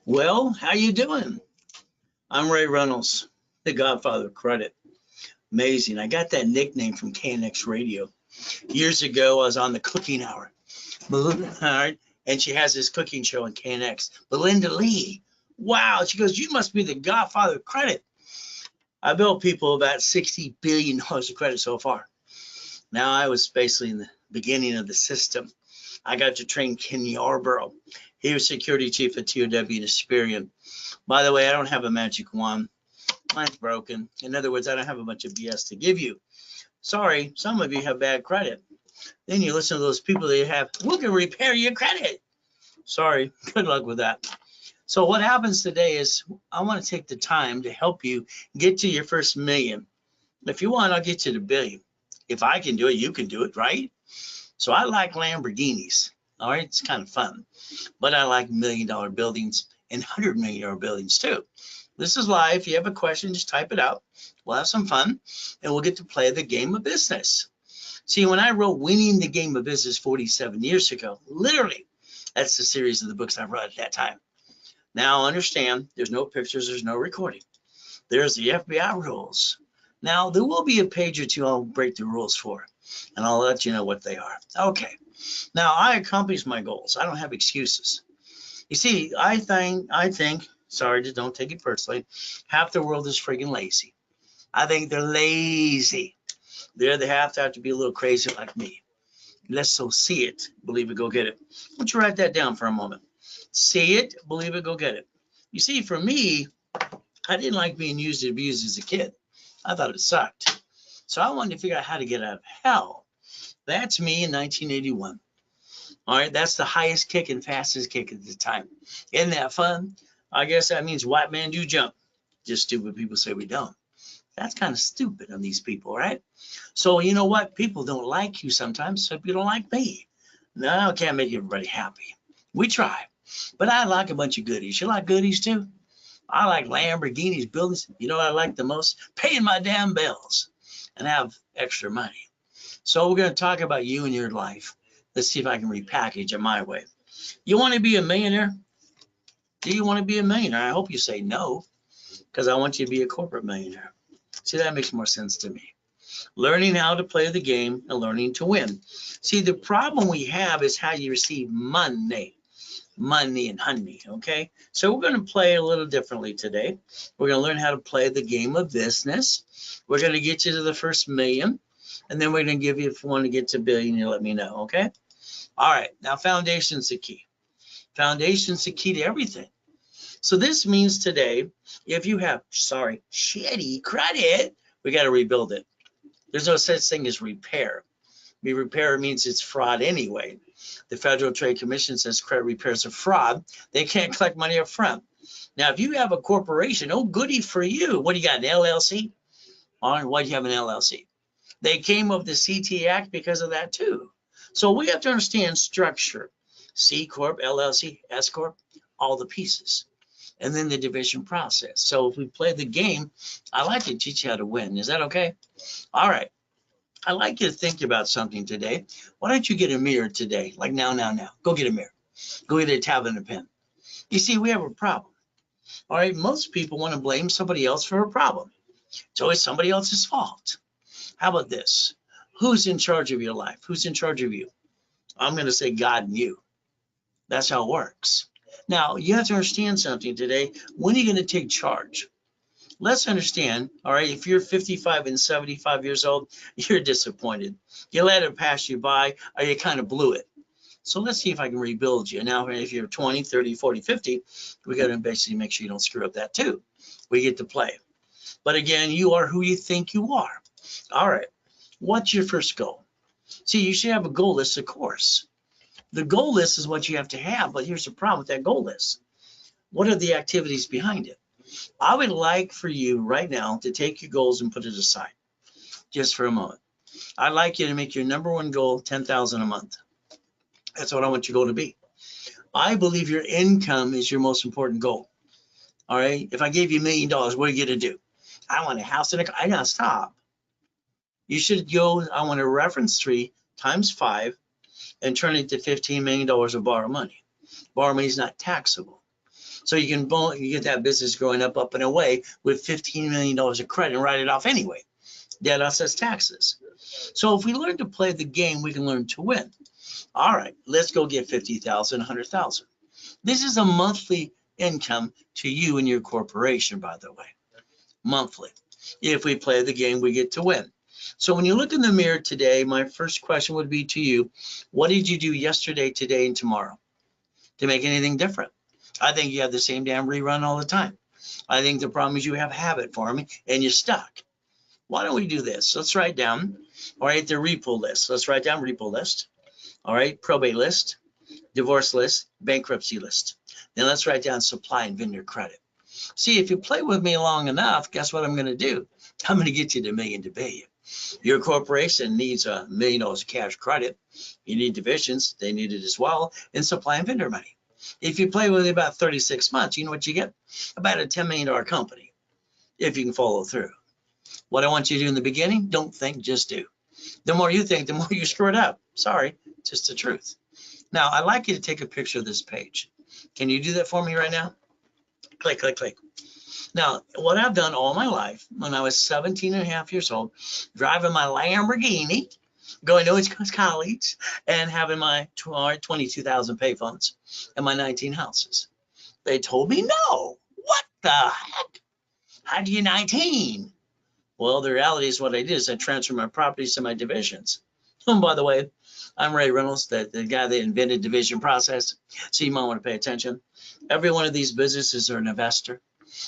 Well, how you doing? I'm Ray Reynolds, the Godfather of Credit. Amazing. I got that nickname from KNX Radio. Years ago, I was on the Cooking Hour. All right, and she has this cooking show on KNX. Belinda Lee. Wow. She goes, you must be the Godfather of Credit. I built people about $60 billion of credit so far. Now I was basically in the beginning of the system. I got to train Ken Yarborough. He was security chief at TOW in Experian. By the way, I don't have a magic wand. Mine's broken. In other words, I don't have a bunch of BS to give you. Sorry, some of you have bad credit. Then you listen to those people that have, we can repair your credit. Sorry, good luck with that. So what happens today is I want to take the time to help you get to your first million. If you want, I'll get you to billion. If I can do it, you can do it, right? So I like Lamborghinis. All right, it's kind of fun. But I like $1 million buildings and $100 million buildings too. This is live. If you have a question, just type it out. We'll have some fun, and we'll get to play the game of business. See, when I wrote Winning the Game of Business 47 years ago, literally, that's the series of the books I wrote at that time. Now, understand, there's no pictures, there's no recording. There's the FBI rules. Now, there will be a page or two I'll break the rules for, and I'll let you know what they are. Okay. Now, I accomplish my goals. I don't have excuses. You see, I think, sorry, just don't take it personally, half the world is friggin' lazy. I think they're lazy. They have to be a little crazy like me. Let's so see it, believe it, go get it. Why don't you write that down for a moment? See it, believe it, go get it. You see, for me, I didn't like being used and abused as a kid. I thought it sucked. So I wanted to figure out how to get out of hell. That's me in 1981. All right, that's the highest kick and fastest kick at the time. Isn't that fun? I guess that means white men do jump. Just stupid people say we don't. That's kind of stupid on these people, right? So you know what? People don't like you sometimes, so people don't like me. No, I can't make everybody happy. We try. But I like a bunch of goodies. You like goodies too? I like Lamborghinis, buildings. You know what I like the most? Paying my damn bills and have extra money. So we're going to talk about you and your life. Let's see if I can repackage it my way. You want to be a millionaire? Do you want to be a millionaire? I hope you say no, because I want you to be a corporate millionaire. See, that makes more sense to me. Learning how to play the game and learning to win. See, the problem we have is how you receive money. Money and honey, okay? So we're going to play a little differently today. We're going to learn how to play the game of business. We're going to get you to the first million, and then we're going to give you, if you want to get to billion, you let me know, okay? All right, now foundation's the key. Foundation's the key to everything. So this means today, if you have, shitty credit, we got to rebuild it. There's no such thing as repair. Repair means it's fraud anyway. The Federal Trade Commission says credit repair is a fraud. They can't collect money up front. Now, if you have a corporation, oh, goody for you. What do you got, an LLC? Why do you have an LLC? They came up with the CT Act because of that too. So we have to understand structure. C Corp, LLC, S Corp, all the pieces. And then the division process. So if we play the game, I like to teach you how to win. Is that okay? All right. I'd like you to think about something today. Why don't you get a mirror today? Like now. Go get a mirror. Go get a tablet and a pen. You see, we have a problem. All right. Most people want to blame somebody else for a problem. It's always somebody else's fault. How about this? Who's in charge of your life? Who's in charge of you? I'm going to say God and you. That's how it works. Now, you have to understand something today. When are you going to take charge? Let's understand, all right, if you're 55 and 75 years old, you're disappointed. You let it pass you by, or you kind of blew it. So let's see if I can rebuild you. Now, if you're 20, 30, 40, 50, we got to basically make sure you don't screw up that too. We get to play. But again, you are who you think you are. All right, what's your first goal? See, you should have a goal list, of course. The goal list is what you have to have, but here's the problem with that goal list. What are the activities behind it? I would like for you right now to take your goals and put it aside just for a moment. I'd like you to make your number one goal $10,000 a month. That's what I want your goal to be. I believe your income is your most important goal. All right. If I gave you $1 million, what are you going to do? I want a house and a car. I got to stop. You should go, I want a reference 3 times 5 and turn it to $15 million of borrow money. Borrow money is not taxable. So you get that business growing up and away with $15 million of credit and write it off anyway. Debt offsets taxes. So if we learn to play the game, we can learn to win. All right, let's go get 50,000, 100,000. This is a monthly income to you and your corporation, by the way, monthly. If we play the game, we get to win. So when you look in the mirror today, my first question would be to you, what did you do yesterday, today, and tomorrow to make anything different? I think you have the same damn rerun all the time. I think the problem is you have habit forming and you're stuck. Why don't we do this? Let's write down, all right, the repo list. Let's write down repo list, all right, probate list, divorce list, bankruptcy list. Then let's write down supply and vendor credit. See, if you play with me long enough, guess what I'm going to do? I'm going to get you to million to billion. Your corporation needs $1 million of cash credit. You need divisions. They need it as well. And supply and vendor money. If you play with it about 36 months, you know what you get? About a $10 million company, if you can follow through. What I want you to do in the beginning, don't think, just do. The more you think, the more you screw it up. Sorry, just the truth. Now, I'd like you to take a picture of this page. Can you do that for me right now? Click, click, click. Now, what I've done all my life, when I was 17 and a half years old, driving my Lamborghini, going to East Coast College, and having my 22,000 payphones and my 19 houses. They told me no. What the heck? How do you 19? Well, the reality is what I did is I transferred my properties to my divisions. And by the way, I'm Ray Reynolds, the guy that invented division process. So you might want to pay attention. Every one of these businesses are an investor.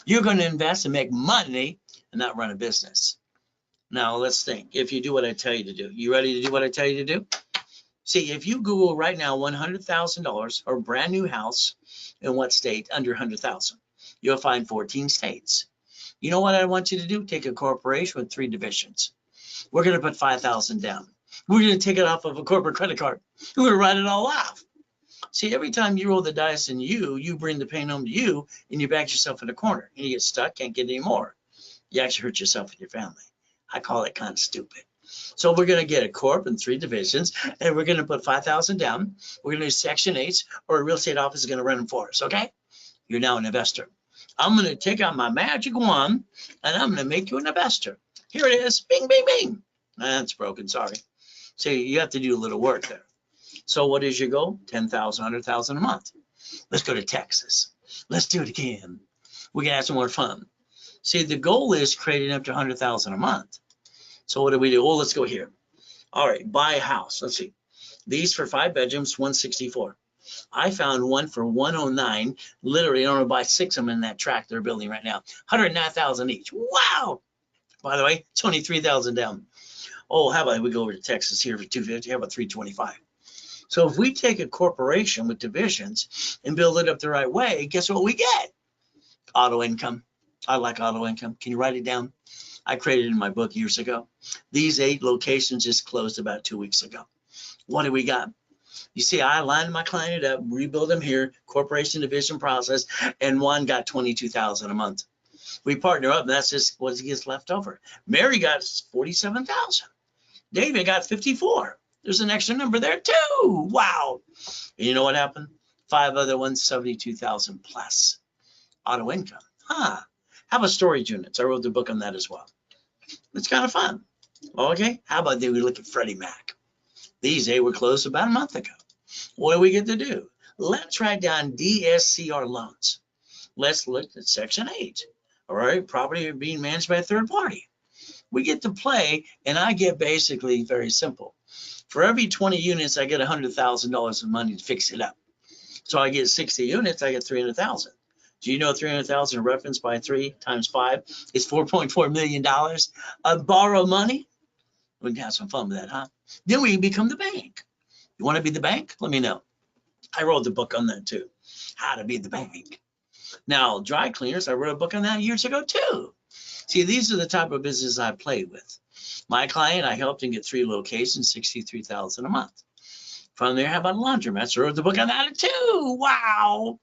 You're going to invest and make money and not run a business. Now, let's think. If you do what I tell you to do, you ready to do what I tell you to do? See, if you Google right now $100,000 or brand new house in what state under 100,000, you'll find 14 states. You know what I want you to do? Take a corporation with 3 divisions. We're going to put 5,000 down. We're going to take it off of a corporate credit card. We're going to write it all off. See, every time you roll the dice and you bring the pain home to you and you back yourself in a corner and you get stuck, can't get any more. You actually hurt yourself and your family. I call it kind of stupid. So we're going to get a corp and 3 divisions and we're going to put 5,000 down. We're going to do Section 8s or a real estate office is going to run them for us, okay? You're now an investor. I'm going to take out my magic wand and I'm going to make you an investor. Here it is. Bing, bing, bing. That's broken. Sorry. So you have to do a little work there. So what is your goal? 10,000, 100,000 a month. Let's go to Texas. Let's do it again. We can have some more fun. See, the goal is creating up to 100,000 a month. So what do we do? Oh, let's go here. All right, buy a house. Let's see. These for 5 bedrooms, 164. I found one for 109. Literally, I'm going to buy 6 of them in that tract they're building right now. 109,000 each. Wow. By the way, it's only 3,000 down. Oh, how about we go over to Texas here for 250? How about 325? So if we take a corporation with divisions and build it up the right way, guess what we get? Auto income. I like auto income. Can you write it down? I created it in my book years ago. These 8 locations just closed about 2 weeks ago. What do we got? You see, I lined my client up, rebuild them here, corporation division process, and one got 22,000 a month. We partner up, and that's just what gets left over. Mary got 47,000. David got 54. There's an extra number there too. Wow. And you know what happened? 5 other ones, 72,000 plus auto income. Huh. How about storage units? I wrote the book on that as well. It's kind of fun. Okay. How about then we look at Freddie Mac? These 8 were closed about a month ago. What do we get to do? Let's write down DSCR loans. Let's look at Section 8. All right. Property being managed by a third party. We get to play, and I get basically very simple. For every 20 units, I get $100,000 of money to fix it up. So I get 60 units, I get 300,000. Do you know 300,000 referenced by 3 times 5 is $4.4 million of borrowed money? We can have some fun with that, huh? Then we become the bank. You want to be the bank? Let me know. I wrote the book on that too. How to be the bank. Now, dry cleaners, I wrote a book on that years ago too. See, these are the type of businesses I play with. My client, I helped him get 3 locations, 63,000 a month. From there, how about laundromats? I wrote the book on that too. Wow.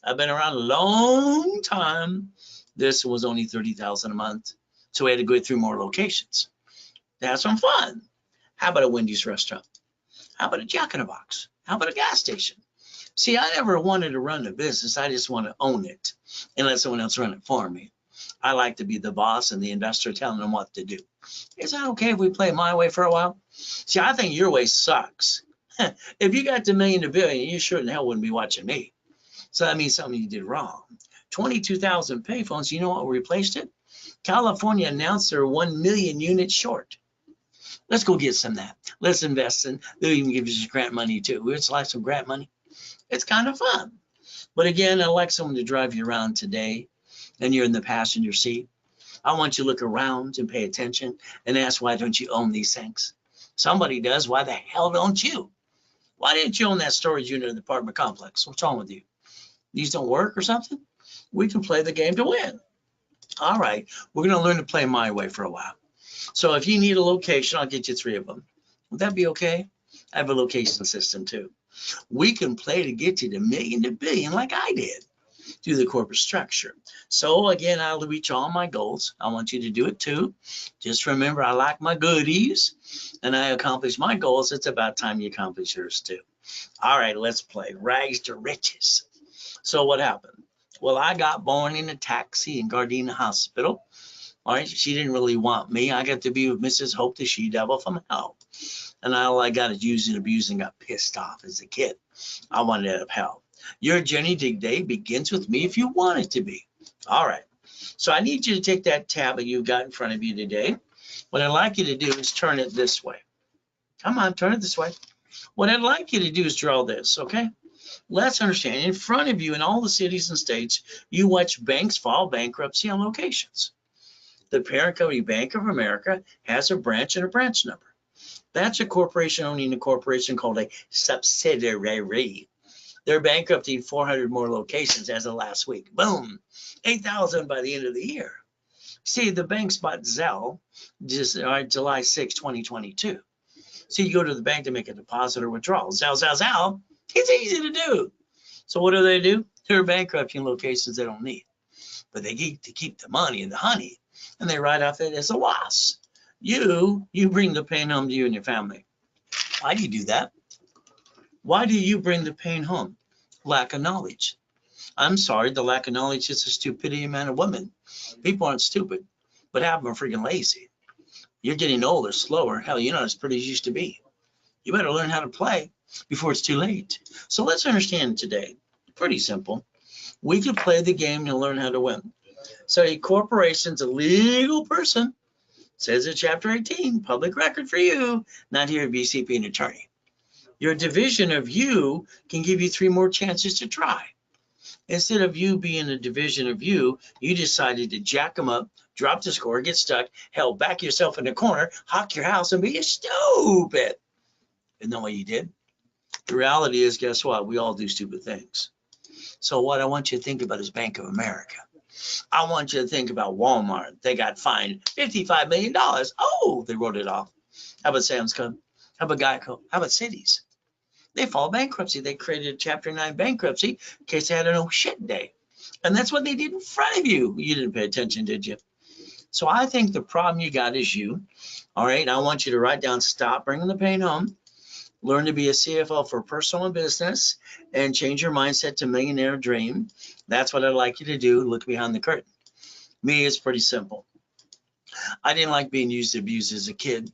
I've been around a long time. This was only 30,000 a month. So we had to go through more locations. Have some fun. How about a Wendy's restaurant? How about a Jack in the Box? How about a gas station? See, I never wanted to run a business. I just want to own it and let someone else run it for me. I like to be the boss and the investor telling them what to do. Is that okay if we play my way for a while? See, I think your way sucks. If you got the million to billion, you sure in hell wouldn't be watching me. So that means something you did wrong. 22,000 payphones, you know what replaced it? California announced they're 1 million units short. Let's go get some of that. Let's invest in. They'll even give us grant money too. It's like some grant money. It's kind of fun. But again, I'd like someone to drive you around today and you're in the passenger seat. I want you to look around and pay attention and ask, why don't you own these things? Somebody does. Why the hell don't you? Why didn't you own that storage unit in the apartment complex? What's wrong with you? These don't work or something? We can play the game to win. All right, we're going to learn to play my way for a while. So if you need a location, I'll get you 3 of them. Would that be okay? I have a location system too. We can play to get you to million to billion like I did through the corporate structure. So again, I'll reach all my goals. I want you to do it too. Just remember, I like my goodies and I accomplish my goals. It's about time you accomplish yours too. All right, let's play rags to riches. So what happened? Well, I got born in a taxi in Gardena Hospital. All right, she didn't really want me. I got to be with Mrs. Hope, the she-devil from hell. And all I got is used and abused and got pissed off as a kid. I wanted to have help. Your journey today begins with me if you want it to be. All right. So I need you to take that tab that you've got in front of you today. What I'd like you to do is turn it this way. Come on, turn it this way. What I'd like you to do is draw this, okay? Let's understand, in front of you in all the cities and states, you watch banks file bankruptcy on locations. The parent company, Bank of America, has a branch and a branch number. That's a corporation owning a corporation called a subsidiary. They're bankrupting 400 more locations as of last week. Boom, 8,000 by the end of the year. See, the banks bought Zelle just July 6, 2022. So you go to the bank to make a deposit or withdrawal. Zelle. It's easy to do. So what do? They're bankrupting locations they don't need. But they get to keep the money and the honey. And they write off it as a loss. You bring the pain home to you and your family. Why do you do that? Why do you bring the pain home? Lack of knowledge. I'm sorry, the lack of knowledge is the stupidity of man and woman. People aren't stupid, but half of them are freaking lazy. You're getting older, slower. Hell, you're not as pretty as you used to be. You better learn how to play before it's too late. So let's understand today. Pretty simple. We can play the game and learn how to win. So a corporation's a legal person. Says in Chapter 18, public record for you, not here at BCP an attorney. Your division of you can give you 3 more chances to try. Instead of you being a division of you decided to jack them up, drop the score, get stuck, hell, back yourself in the corner, hawk your house, and be stupid. Isn't that what you did? The reality is, guess what? We all do stupid things. So what I want you to think about is Bank of America. I want you to think about Walmart. They got fined $55 million. Oh, they wrote it off. How about Sam's Club? How about Geico? How about cities? They filed bankruptcy. They created a Chapter 9 bankruptcy in case they had an oh shit day. And that's what they did in front of you. You didn't pay attention, did you? So I think the problem you got is you. All right, I want you to write down, stop bringing the pain home. Learn to be a CFO for personal and business and change your mindset to millionaire dream. That's what I'd like you to do. Look behind the curtain. Me, it's pretty simple. I didn't like being used and abused as a kid.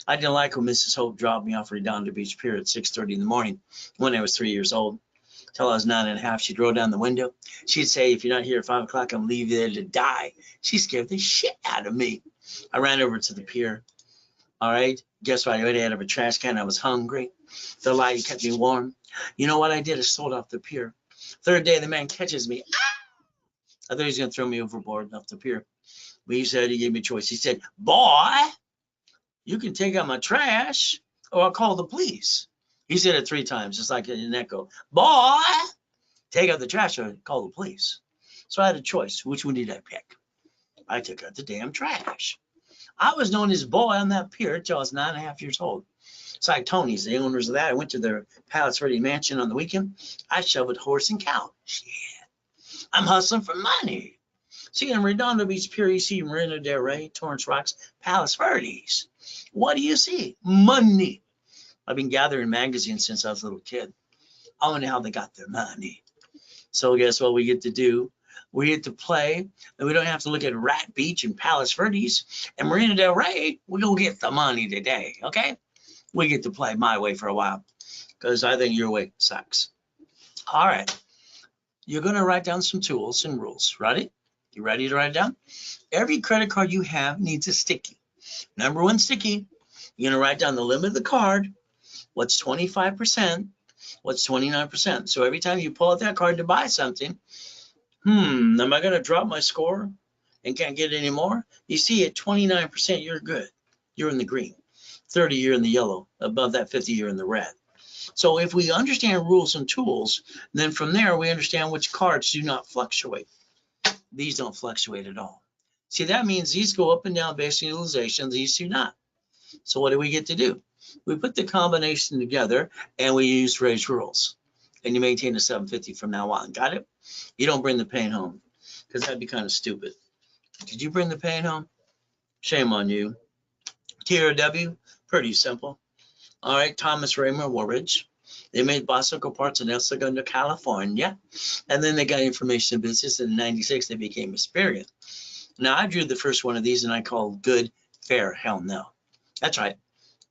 I didn't like when Mrs. Hope dropped me off Redondo Beach Pier at 6:30 in the morning when I was 3 years old. Till I was 9.5, she'd roll down the window. She'd say, if you're not here at 5 o'clock, I'm leaving you there to die. She scared the shit out of me. I ran over to the pier. All right, guess what? I already had a trash can. I was hungry. The light kept me warm. You know what I did? I stole off the pier. 3rd day, the man catches me. I thought he was going to throw me overboard off the pier. But he said, he gave me a choice. He said, boy, you can take out my trash or I'll call the police. He said it 3 times, just like an echo. Boy, take out the trash or call the police. So I had a choice. Which one did I pick? I took out the damn trash. I was known as boy on that pier until I was 9.5 years old. It's like Tony's, the owners of that. I went to their Palos Verde mansion on the weekend. I shoveled horse and cow. Shit. I'm hustling for money. See, in Redondo Beach Pier, you see Marina Del Rey, Torrance Rocks, Palos Verdes. What do you see? Money. I've been gathering magazines since I was a little kid. I wonder how they got their money. So guess what we get to do? We get to play, and we don't have to look at Rat Beach and Palos Verdes and Marina Del Rey. We're going to get the money today, okay? We get to play my way for a while because I think your way sucks. All right. You're going to write down some tools and rules. Ready? You ready to write it down? Every credit card you have needs a sticky. Number one sticky, you're going to write down the limit of the card, what's 25%, what's 29%. So every time you pull out that card to buy something, am I going to drop my score and can't get any more? You see, at 29%, you're good. You're in the green. 30, you're in the yellow. Above that 50, you're in the red. So if we understand rules and tools, then from there, we understand which cards do not fluctuate. These don't fluctuate at all. See, that means these go up and down based on utilization. These do not. So what do we get to do? We put the combination together and we use Ray's rules. And you maintain a 750 from now on. Got it? You don't bring the pain home because that'd be kind of stupid. Did you bring the pain home? Shame on you. TRW, pretty simple. All right, Thomas Raymer, Woolridge. They made bicycle parts in El Segundo, California. And then they got information in business. In 96, they became Experian. Now, I drew the first one of these and I called good, fair, hell no. That's right.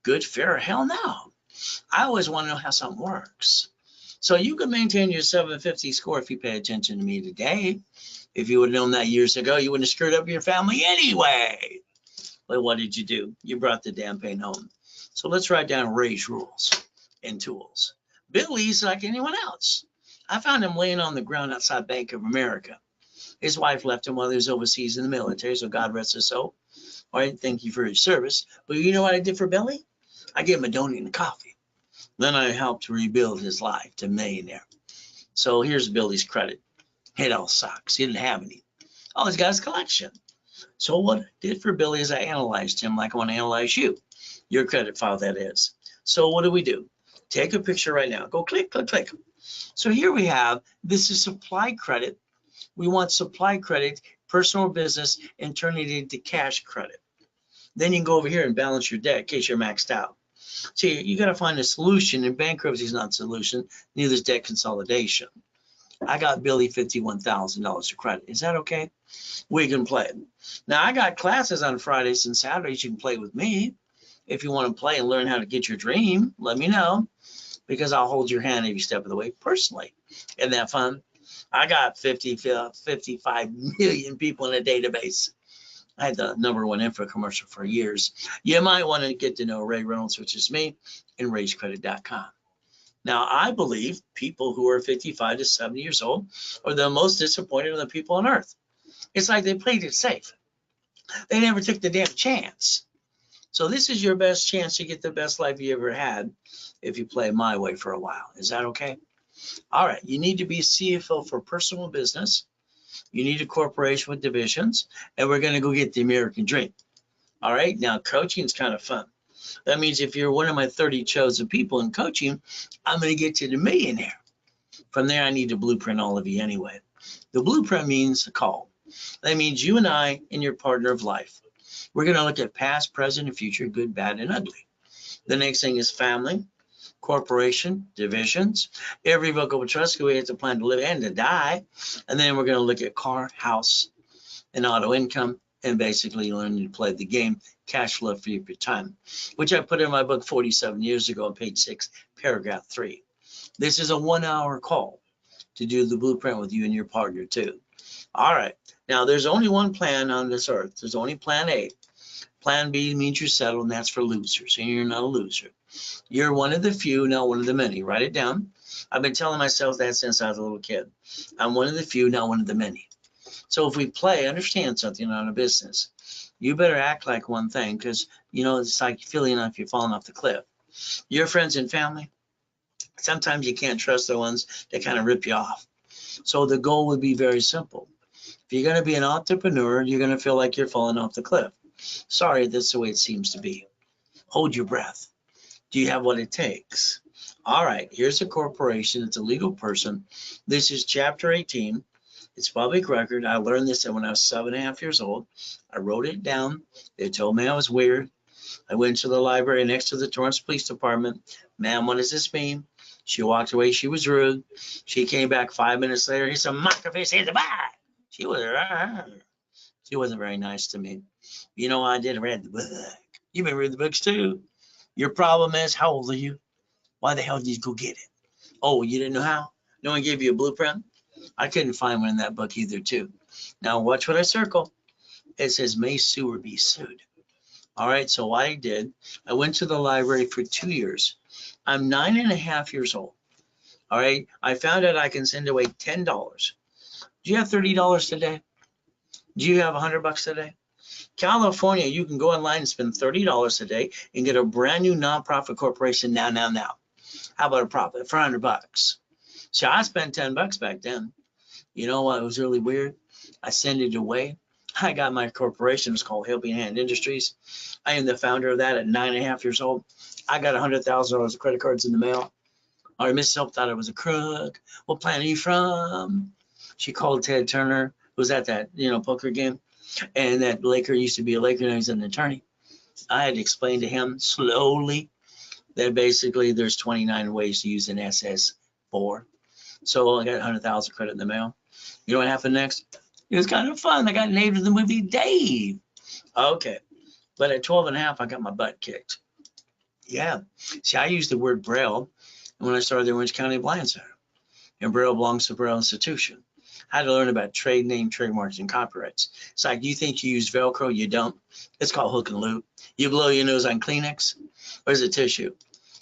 Good, fair, hell no. I always want to know how something works. So you can maintain your 750 score if you pay attention to me today. If you would have known that years ago, you wouldn't have screwed up your family anyway. But what did you do? You brought the damn pain home. So let's write down Ray's rules and tools. Billy's like anyone else. I found him laying on the ground outside Bank of America. His wife left him while he was overseas in the military, so God rest his soul. All right, thank you for his service. But you know what I did for Billy? I gave him a donut and a coffee. Then I helped rebuild his life to millionaire. So here's Billy's credit. It all sucks. He didn't have any. All he's got is collection. So what I did for Billy is I analyzed him like I want to analyze you. Your credit file, that is. So what do? Take a picture right now. Go click, click, click. So here we have, this is supply credit. We want supply credit, personal business, and turn it into cash credit. Then you can go over here and balance your debt in case you're maxed out. See, you got to find a solution, and bankruptcy is not a solution. Neither is debt consolidation. I got Billy $51,000 of credit. Is that okay? We can play it. Now, I got classes on Fridays and Saturdays. You can play with me. If you want to play and learn how to get your dream, let me know, because I'll hold your hand every step of the way personally. Isn't that fun? I got 55 million people in a database. I had the #1 info commercial for years. You might want to get to know Ray Reynolds, which is me, and rayscredit.com. Now, I believe people who are 55 to 70 years old are the most disappointed of the people on earth. It's like they played it safe. They never took the damn chance. So this is your best chance to get the best life you ever had if you play my way for a while. Is that okay? All right. You need to be a CFO for personal business. You need a corporation with divisions. And we're going to go get the American dream. All right. Now, coaching is kind of fun. That means if you're one of my 30 chosen people in coaching, I'm going to get you to millionaire. From there, I need to blueprint all of you anyway. The blueprint means a call. That means you and I and your partner of life. We're going to look at past, present, and future, good, bad, and ugly. The next thing is family, corporation, divisions, irrevocable trust, we have to plan to live and to die. And then we're going to look at car, house, and auto income, and basically learn to play the game, cash flow for your time, which I put in my book 47 years ago on page 6, paragraph 3. This is a 1-hour call to do the blueprint with you and your partner too. All right. Now, there's only one plan on this earth. There's only plan A. Plan B means you're settled, and that's for losers, and you're not a loser. You're one of the few, not one of the many. Write it down. I've been telling myself that since I was a little kid. I'm one of the few, not one of the many. So if we play, understand something on a business, you better act like one thing, because, you know, it's like feeling like you're falling off the cliff. Your friends and family, sometimes you can't trust the ones that kind of rip you off. So the goal would be very simple. If you're going to be an entrepreneur, you're going to feel like you're falling off the cliff. Sorry, that's the way it seems to be. Hold your breath. Do you have what it takes? All right, here's a corporation. It's a legal person. This is Chapter 18. It's public record. I learned this when I was 7.5 years old. I wrote it down. They told me I was weird. I went to the library next to the Torrance Police Department. Ma'am, what does this mean? She walked away. She was rude. She came back 5 minutes later. Here's some microfiche. Here's a bye. She wasn't very nice to me. You know, I did read the book. You've been reading the books too. Your problem is, how old are you? Why the hell did you go get it? Oh, you didn't know how? No one gave you a blueprint? I couldn't find one in that book either, too. Now, watch what I circle. It says, may sue or be sued. All right, so what I did, I went to the library for 2 years. I'm 9.5 years old. All right, I found out I can send away $10. Do you have $30 today? Do you have $100 today? California, you can go online and spend $30 a day and get a brand new nonprofit corporation now. How about a profit for $100? So I spent $10 back then. You know what was really weird? I sent it away. I got my corporation. It's called Helping Hand Industries. I am the founder of that at 9.5 years old. I got $100,000 of credit cards in the mail. Our Miss Help thought I was a crook. What planet are you from? She called Ted Turner, who was at that, poker game. And that Laker used to be a Laker, and he's an attorney. I had to explain to him slowly that basically there's 29 ways to use an SS4. So I got 100,000 credit in the mail. You know what happened next? It was kind of fun. I got named in the movie Dave. Okay. But at 12.5, I got my butt kicked. Yeah. See, I used the word Braille when I started the Orange County Blind Center. And Braille belongs to Braille Institution. I had to learn about trade name, trademarks, and copyrights. It's like, you think you use Velcro, you don't. It's called hook and loop. You blow your nose on Kleenex, or is it tissue?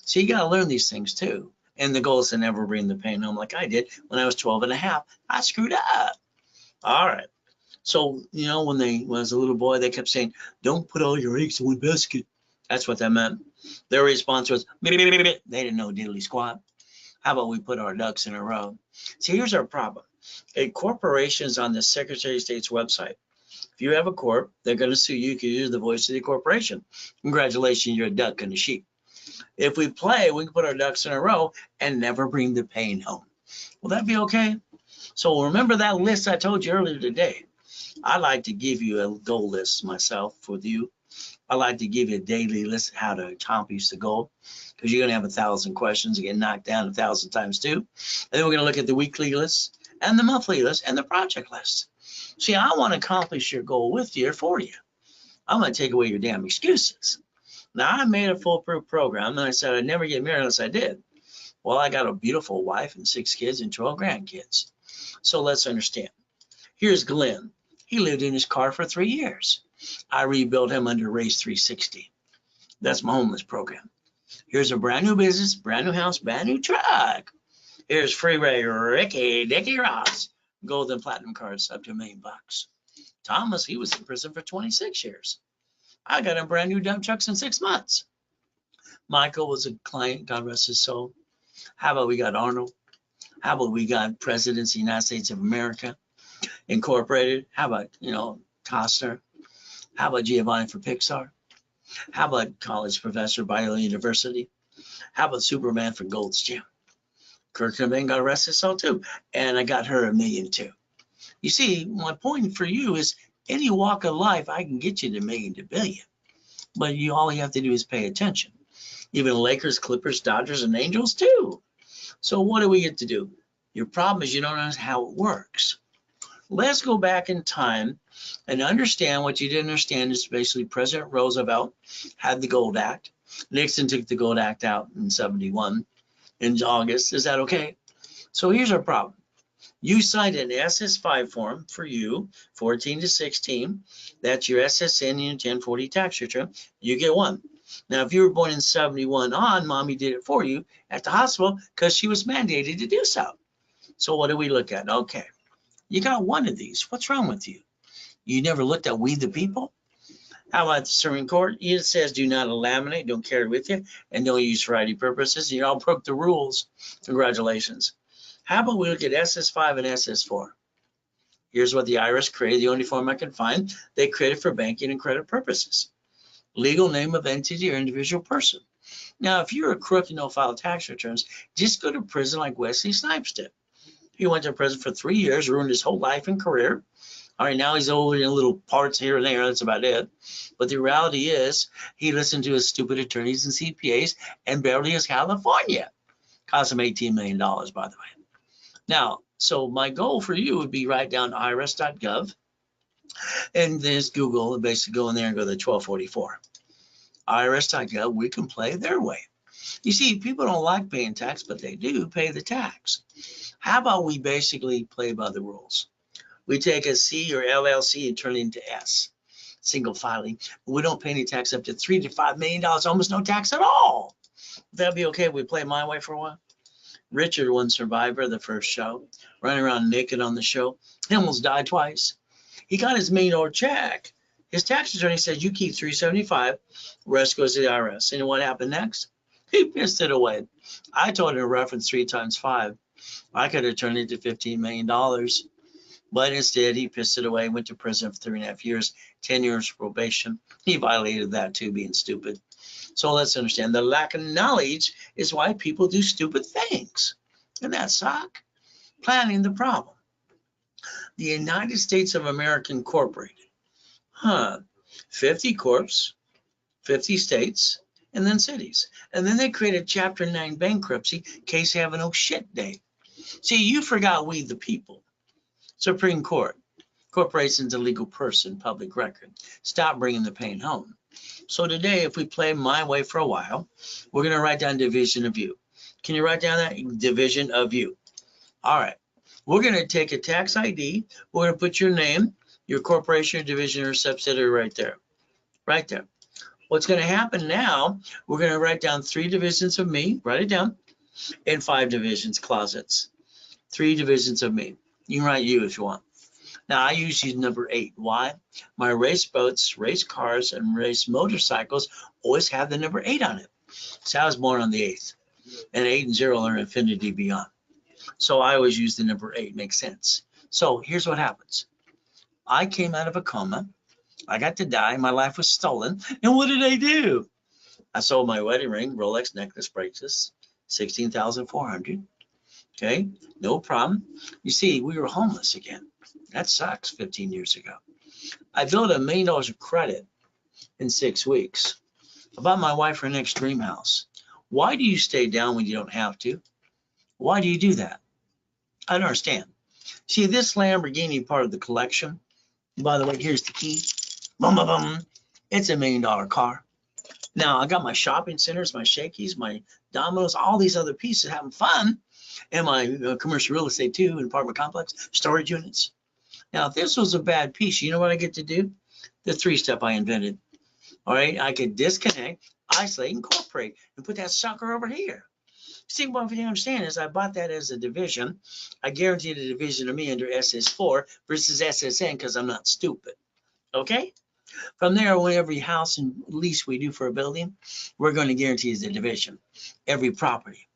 So you got to learn these things too. And the goal is to never bring the pain home like I did when I was 12.5. I screwed up. All right. So, when I was a little boy, they kept saying, don't put all your eggs in one basket. That's what that meant. Their response was, they didn't know diddly squat. How about we put our ducks in a row? See, here's our problem. A corporation is on the Secretary of State's website. If you have a corp, they're going to sue you because you're the voice of the corporation. Congratulations, you're a duck and a sheep. If we play, we can put our ducks in a row and never bring the pain home. Will that be okay? So remember that list I told you earlier today. I like to give you a goal list myself with you. I like to give you a daily list of how to accomplish the goal, because you're going to have 1,000 questions and get knocked down 1,000 times too. And then we're going to look at the weekly list and the monthly list and the project list. See, I want to accomplish your goal with you or for you. I'm going to take away your damn excuses. Now, I made a foolproof program, and I said I'd never get married unless I did. Well, I got a beautiful wife and 6 kids and 12 grandkids. So let's understand. Here's Glenn. He lived in his car for 3 years. I rebuilt him under Race 360. That's my homeless program. Here's a brand new business, brand new house, brand new truck. Here's Freeway Ricky Dickie Ross. Gold and platinum cards up to $1 million. Thomas, he was in prison for 26 years. I got him brand new dump trucks in 6 months. Michael was a client, God rest his soul. How about we got Arnold? How about we got Presidents of the United States of America Incorporated? How about, Costner? How about Giovanni for Pixar? How about college professor, Biola University? How about Superman for Gold's Gym? Kurt Cobain, God rest his soul too. And I got her $1 million too. You see, my point for you is any walk of life, I can get you to $1 million to $1 billion. But all you have to do is pay attention. Even Lakers, Clippers, Dodgers, and Angels too. So what do we get to do? Your problem is you don't know how it works. Let's go back in time and understand what you didn't understand is basically President Roosevelt had the Gold Act. Nixon took the Gold Act out in 71 in August. Is that okay? So here's our problem. You signed an SS5 form for you, 14 to 16. That's your SSN and your 1040 tax return. You get one. Now, if you were born in 71 on, mommy did it for you at the hospital because she was mandated to do so. So what do we look at? Okay, you got one of these. What's wrong with you? You never looked at We the People? How about the Supreme Court? It says do not laminate, don't carry with you, and don't use for ID purposes. You all broke the rules. Congratulations. How about we look at SS5 and SS4? Here's what the IRS created, the only form I can find. They created for banking and credit purposes. Legal name of entity or individual person. Now, if you're a crook and don't file tax returns, just go to prison like Wesley Snipes did. He went to prison for 3 years, ruined his whole life and career. All right, now he's over in little parts here and there. That's about it. But the reality is, he listened to his stupid attorneys and CPAs and Beverly Hills, California. Cost him $18 million, by the way. Now, so my goal for you would be write down irs.gov and just Google and basically go in there and go to 1244. irs.gov, we can play their way. You see, people don't like paying tax, but they do pay the tax. How about we basically play by the rules? We take a C or LLC and turn it into S, single filing. We don't pay any tax up to $3 to $5 million, almost no tax at all. That'd be okay if we play my way for a while. Richard won Survivor, the first show, running around naked on the show. He almost died twice. He got his $1 million check. His tax attorney said, you keep $375, rest goes to the IRS. And what happened next? He pissed it away. I told him to reference 3 times 5. I could have turned it to $15 million. But instead, he pissed it away, went to prison for 3.5 years, 10 years probation. He violated that too, being stupid. So let's understand the lack of knowledge is why people do stupid things. And that suck. Planning the problem. The United States of America Incorporated. 50 corps, 50 states, and then cities. And then they created Chapter 9 bankruptcy in case they have an oh shit day. See, you forgot we the people. Supreme Court. Corporation's a legal person, public record. Stop bringing the pain home. So today, if we play my way for a while, we're going to write down division of you. Can you write down that? Division of you. All right. We're going to take a tax ID. We're going to put your name, your corporation, or division, or subsidiary right there. Right there. What's going to happen now, we're going to write down 3 divisions of me. Write it down. And 5 divisions, closets. 3 divisions of me. You can write you if you want. Now, I usually use number 8. Why? My race boats, race cars, and race motorcycles always have the number 8 on it. So I was born on the 8th. And 8 and 0 are infinity beyond. So I always use the number 8. Makes sense. So here's what happens. I came out of a coma. I got to die. My life was stolen. And what did I do? I sold my wedding ring, Rolex necklace, bracelets, $16,400. Okay, no problem. You see, we were homeless again. That sucks 15 years ago. I built $1 million of credit in 6 weeks. I bought my wife her next dream house. Why do you stay down when you don't have to? Why do you do that? I don't understand. See, this Lamborghini part of the collection, by the way, here's the key. Boom, boom, boom. It's $1 million car. Now, I got my shopping centers, my Shakey's, my Domino's, all these other pieces having fun. And my commercial real estate too, and apartment complex, storage units. Now, if this was a bad piece, you know what I get to do? The 3-step I invented. All right, I could disconnect, isolate, incorporate, and put that sucker over here. See, what you understand is I bought that as a division. I guaranteed a division of me under SS4 versus SSN because I'm not stupid. Okay? From there, when every house and lease we do for a building, we're going to guarantee is a division. Every property.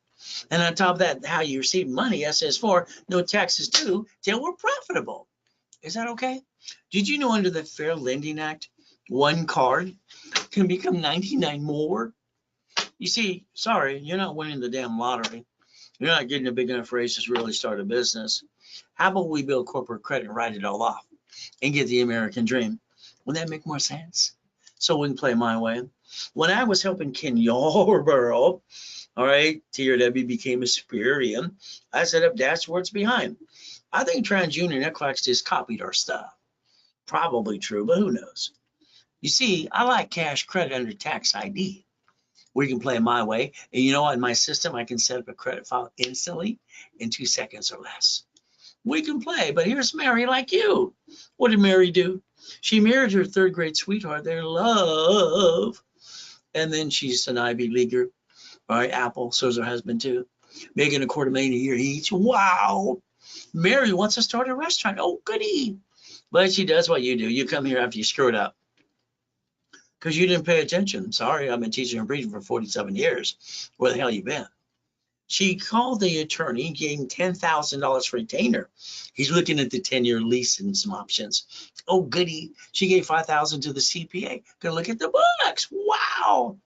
And on top of that, how you receive money, SS4, no taxes too, till we're profitable. Is that okay? Did you know under the Fair Lending Act, 1 card can become 99 more? You see, sorry, you're not winning the damn lottery. You're not getting a big enough raise to really start a business. How about we build corporate credit and write it all off and get the American dream? Wouldn't that make more sense? So we can play my way. When I was helping Ken Yarborough, all right, TRW became a superior. I set up dashboards behind. I think TransUnion and Equifax just copied our stuff. Probably true, but who knows? You see, I like cash credit under tax ID. We can play my way. And you know what? In my system, I can set up a credit file instantly in 2 seconds or less. We can play, but here's Mary like you. What did Mary do? She married her 3rd grade sweetheart. They're in love. And then she's an Ivy Leaguer. All right, Apple, so is her husband too. Making $250,000 a year each. Wow. Mary wants to start a restaurant. Oh, goody. But she does what you do. You come here after you screw it up. Because you didn't pay attention. Sorry, I've been teaching and preaching for 47 years. Where the hell you been? She called the attorney, gave him $10,000 for retainer. He's looking at the 10-year lease and some options. Oh, goody. She gave $5,000 to the CPA. Gonna look at the books. Wow.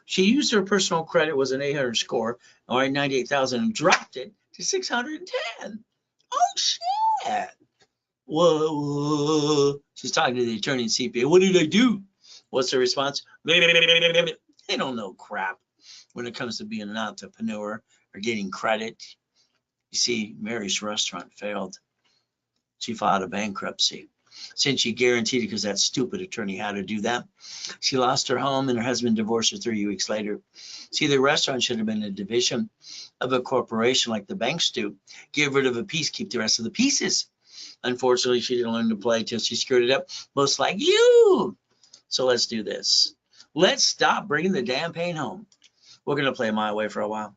She used her personal credit, was an 800 score, all right, 98,000, and dropped it to 610. Oh, shit. Whoa. She's talking to the attorney and CPA. What did I do? What's the response? They don't know crap when it comes to being an entrepreneur or getting credit. You see, Mary's restaurant failed. She filed a bankruptcy. Since she guaranteed it because that stupid attorney had to do that, she lost her home and her husband divorced her 3 weeks later. See, the restaurant should have been a division of a corporation like the banks do. Get rid of a piece, keep the rest of the pieces. Unfortunately, she didn't learn to play till she screwed it up, most like you. So let's do this. Let's stop bringing the damn pain home. We're going to play my way for a while.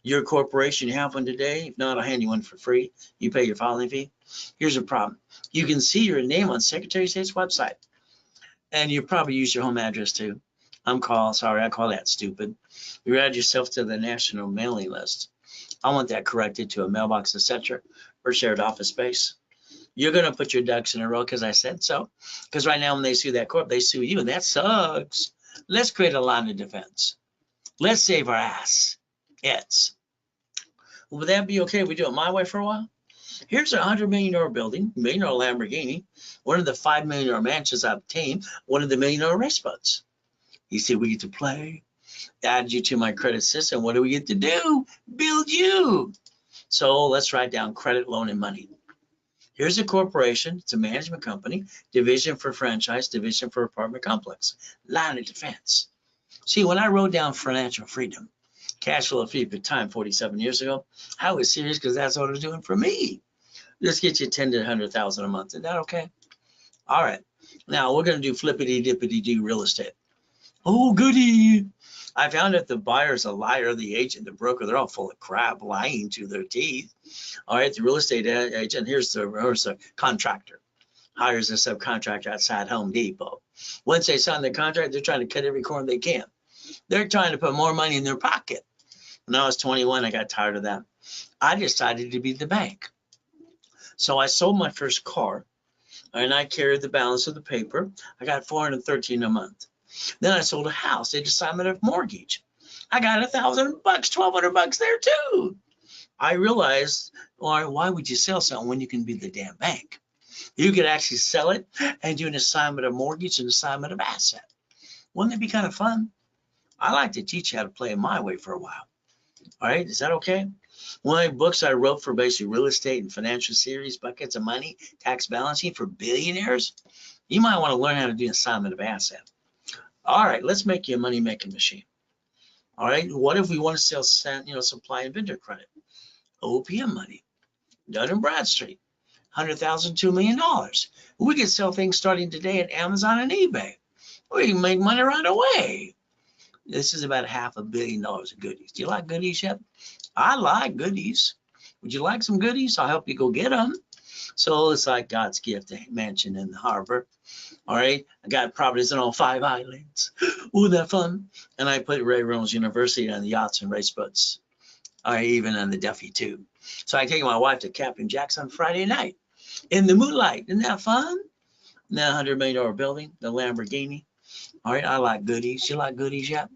Your corporation, you have one today. If not, I'll hand you one for free. You pay your filing fee. Here's a problem. You can see your name on Secretary of State's website. And you probably use your home address too. I call that stupid. You add yourself to the national mailing list. I want that corrected to a mailbox, etc., or shared office space. You're going to put your ducks in a row because I said so. Because right now when they sue that corp, they sue you, and that sucks. Let's create a line of defense. Let's save our ass. Would that be okay if we do it my way for a while? Here's a $100 million building, $1 million Lamborghini, one of the $5 million mansions I obtained, one of the $1 million race boats. You see, we get to play, add you to my credit system. What do we get to do? Build you. So let's write down credit, loan, and money. Here's a corporation. It's a management company, division for franchise, division for apartment complex, line of defense. See, when I wrote down financial freedom, cash flow free for time 47 years ago, I was serious because that's what it was doing for me. Just get you 10 to 100,000 a month. Is that okay? All right. Now we're going to do flippity dippity do real estate. Oh, goody. I found out the buyer's a liar, the agent, the broker, they're all full of crap, lying to their teeth. All right. The real estate agent, here's the contractor. Hires a subcontractor outside Home Depot. Once they sign the contract, they're trying to cut every corner they can. They're trying to put more money in their pocket. When I was 21, I got tired of that. I decided to be the bank. So I sold my first car, and I carried the balance of the paper. I got $413 a month. Then I sold a house, a assignment of mortgage. I got $1,000, $1,200 there too. I realized, why would you sell something when you can be the damn bank? You could actually sell it and do an assignment of mortgage and assignment of asset. Wouldn't that be kind of fun? I like to teach you how to play my way for a while. All right, is that okay? One of my books I wrote for basically real estate and financial series, buckets of money, tax balancing for billionaires. You might want to learn how to do assignment of asset. All right, let's make you a money-making machine. All right, what if we want to sell, supply and vendor credit? OPM money, Dun & Bradstreet, $100,000, $2 million. We can sell things starting today at Amazon and eBay. We can make money right away. This is about $500 million of goodies. Do you like goodies yet? I like goodies. Would you like some goodies? I'll help you go get them. So it's like God's gift, a mansion in the harbor. All right. I got properties on all 5 islands. Ooh, that fun. And I put Ray Reynolds University on the yachts and race boats. All right, even on the Duffy too. So I take my wife to Captain Jack's on Friday night in the moonlight. Isn't that fun? And that $100 million building, the Lamborghini. All right, I like goodies. You like goodies yet?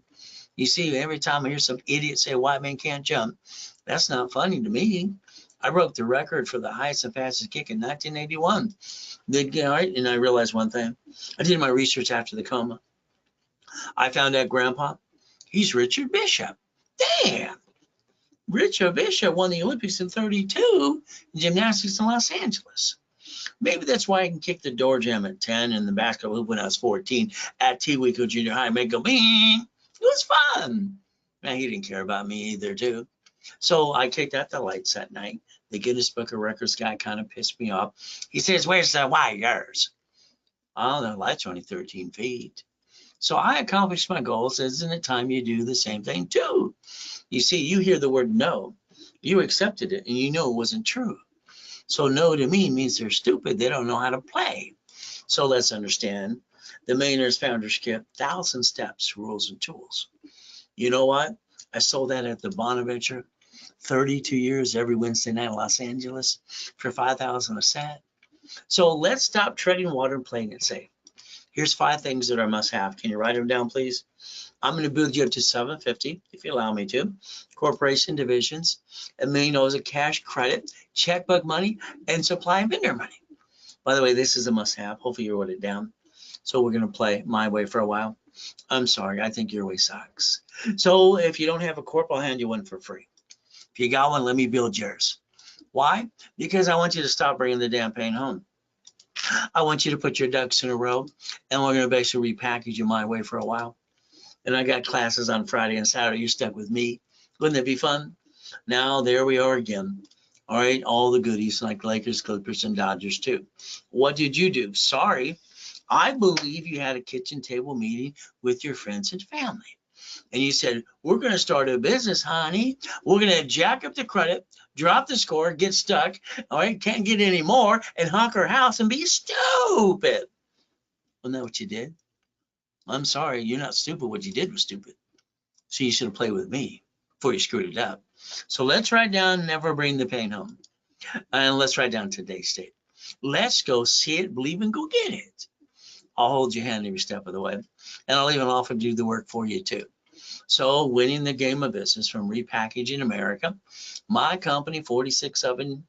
You see, every time I hear some idiot say white man can't jump, that's not funny to me. I broke the record for the highest and fastest kick in 1981. All right, and I realized one thing. I did my research after the coma. I found out Grandpa, he's Richard Bishop. Damn. Richard Bishop won the Olympics in 32 in gymnastics in Los Angeles. Maybe that's why I can kick the door jam at 10 and the basketball hoop when I was 14 at Tewico Junior High. Make go bing. It was fun. Man, he didn't care about me either, too. So I kicked out the lights that night. The Guinness Book of Records guy kind of pissed me off. He says, "Where's the wires?" Oh, the lights are only 13 feet. So I accomplished my goals. Isn't it time you do the same thing, too? You see, you hear the word no. You accepted it, and you know it wasn't true. So no to me means they're stupid. They don't know how to play. So let's understand. The Millionaires Founders Kit, 1,000 steps, rules, and tools. You know what? I sold that at the Bonaventure, 32 years every Wednesday night in Los Angeles for $5,000 a set. So let's stop treading water and playing it safe. Here's 5 things that are must-have. Can you write them down, please? I'm going to build you up to 750, if you allow me to. Corporation divisions, $1 million of cash credit, checkbook money, and supply and vendor money. By the way, this is a must-have. Hopefully you wrote it down. So we're going to play my way for a while. I'm sorry, I think your way sucks. So if you don't have a corp, I'll hand you one for free. If you got one, let me build yours. Why? Because I want you to stop bringing the damn pain home. I want you to put your ducks in a row, and we're going to basically repackage you my way for a while. And I got classes on Friday and Saturday. You're stuck with me. Wouldn't that be fun? Now, there we are again. All right, all the goodies like Lakers, Clippers, and Dodgers too. What did you do? Sorry, I believe you had a kitchen table meeting with your friends and family. And you said, we're going to start a business, honey. We're going to jack up the credit, drop the score, get stuck, all right, can't get any more, and honk our house and be stupid. Wasn't that what you did? I'm sorry, you're not stupid. What you did was stupid. So you should have played with me before you screwed it up. So let's write down never bring the pain home. And let's write down today's date. Let's go see it, believe, and go get it. I'll hold your hand every step of the way. And I'll even offer to do the work for you too. So winning the game of business from Repackaging America, my company 47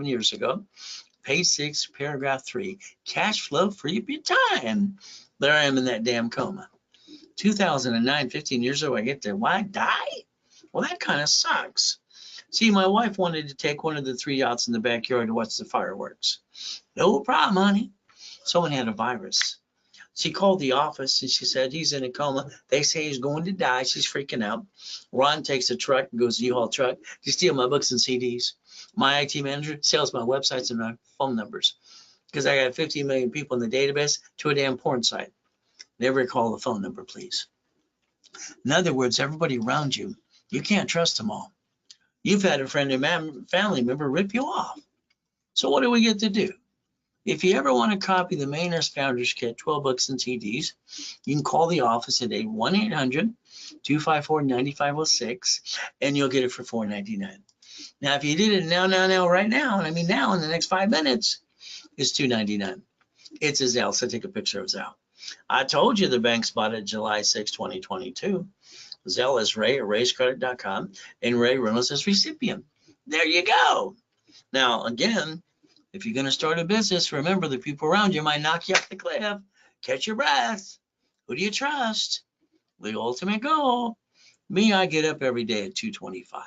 years ago, page 6, paragraph 3, cash flow free of your time. There I am in that damn coma. 2009, 15 years ago, I get to, why die? Well, that kind of sucks. See, my wife wanted to take one of the 3 yachts in the backyard to watch the fireworks. No problem, honey. Someone had a virus. She called the office and she said, he's in a coma. They say he's going to die. She's freaking out. Ron takes a truck and goes to U-Haul truck to steal my books and CDs. My IT manager sells my websites and my phone numbers because I got 50 million people in the database to a damn porn site. Never call the phone number, please. In other words, everybody around you, you can't trust them all. You've had a friend and family member rip you off. So what do we get to do? If you ever want to copy the Mainers Founders Kit, 12 books and CDs, you can call the office at 1-800-254-9506, and you'll get it for $4.99. Now, if you did it now, right now, and I mean now in the next 5 minutes, it's $2.99. It's a Zelle, so take a picture of Zelle. I told you the bank spot at July 6, 2022. Zelle is Ray at rayscredit.com, and Ray Reynolds is recipient. There you go. Now, again, if you're going to start a business, remember the people around you might knock you off the cliff. Catch your breath. Who do you trust? The ultimate goal. Me, I get up every day at 2:25.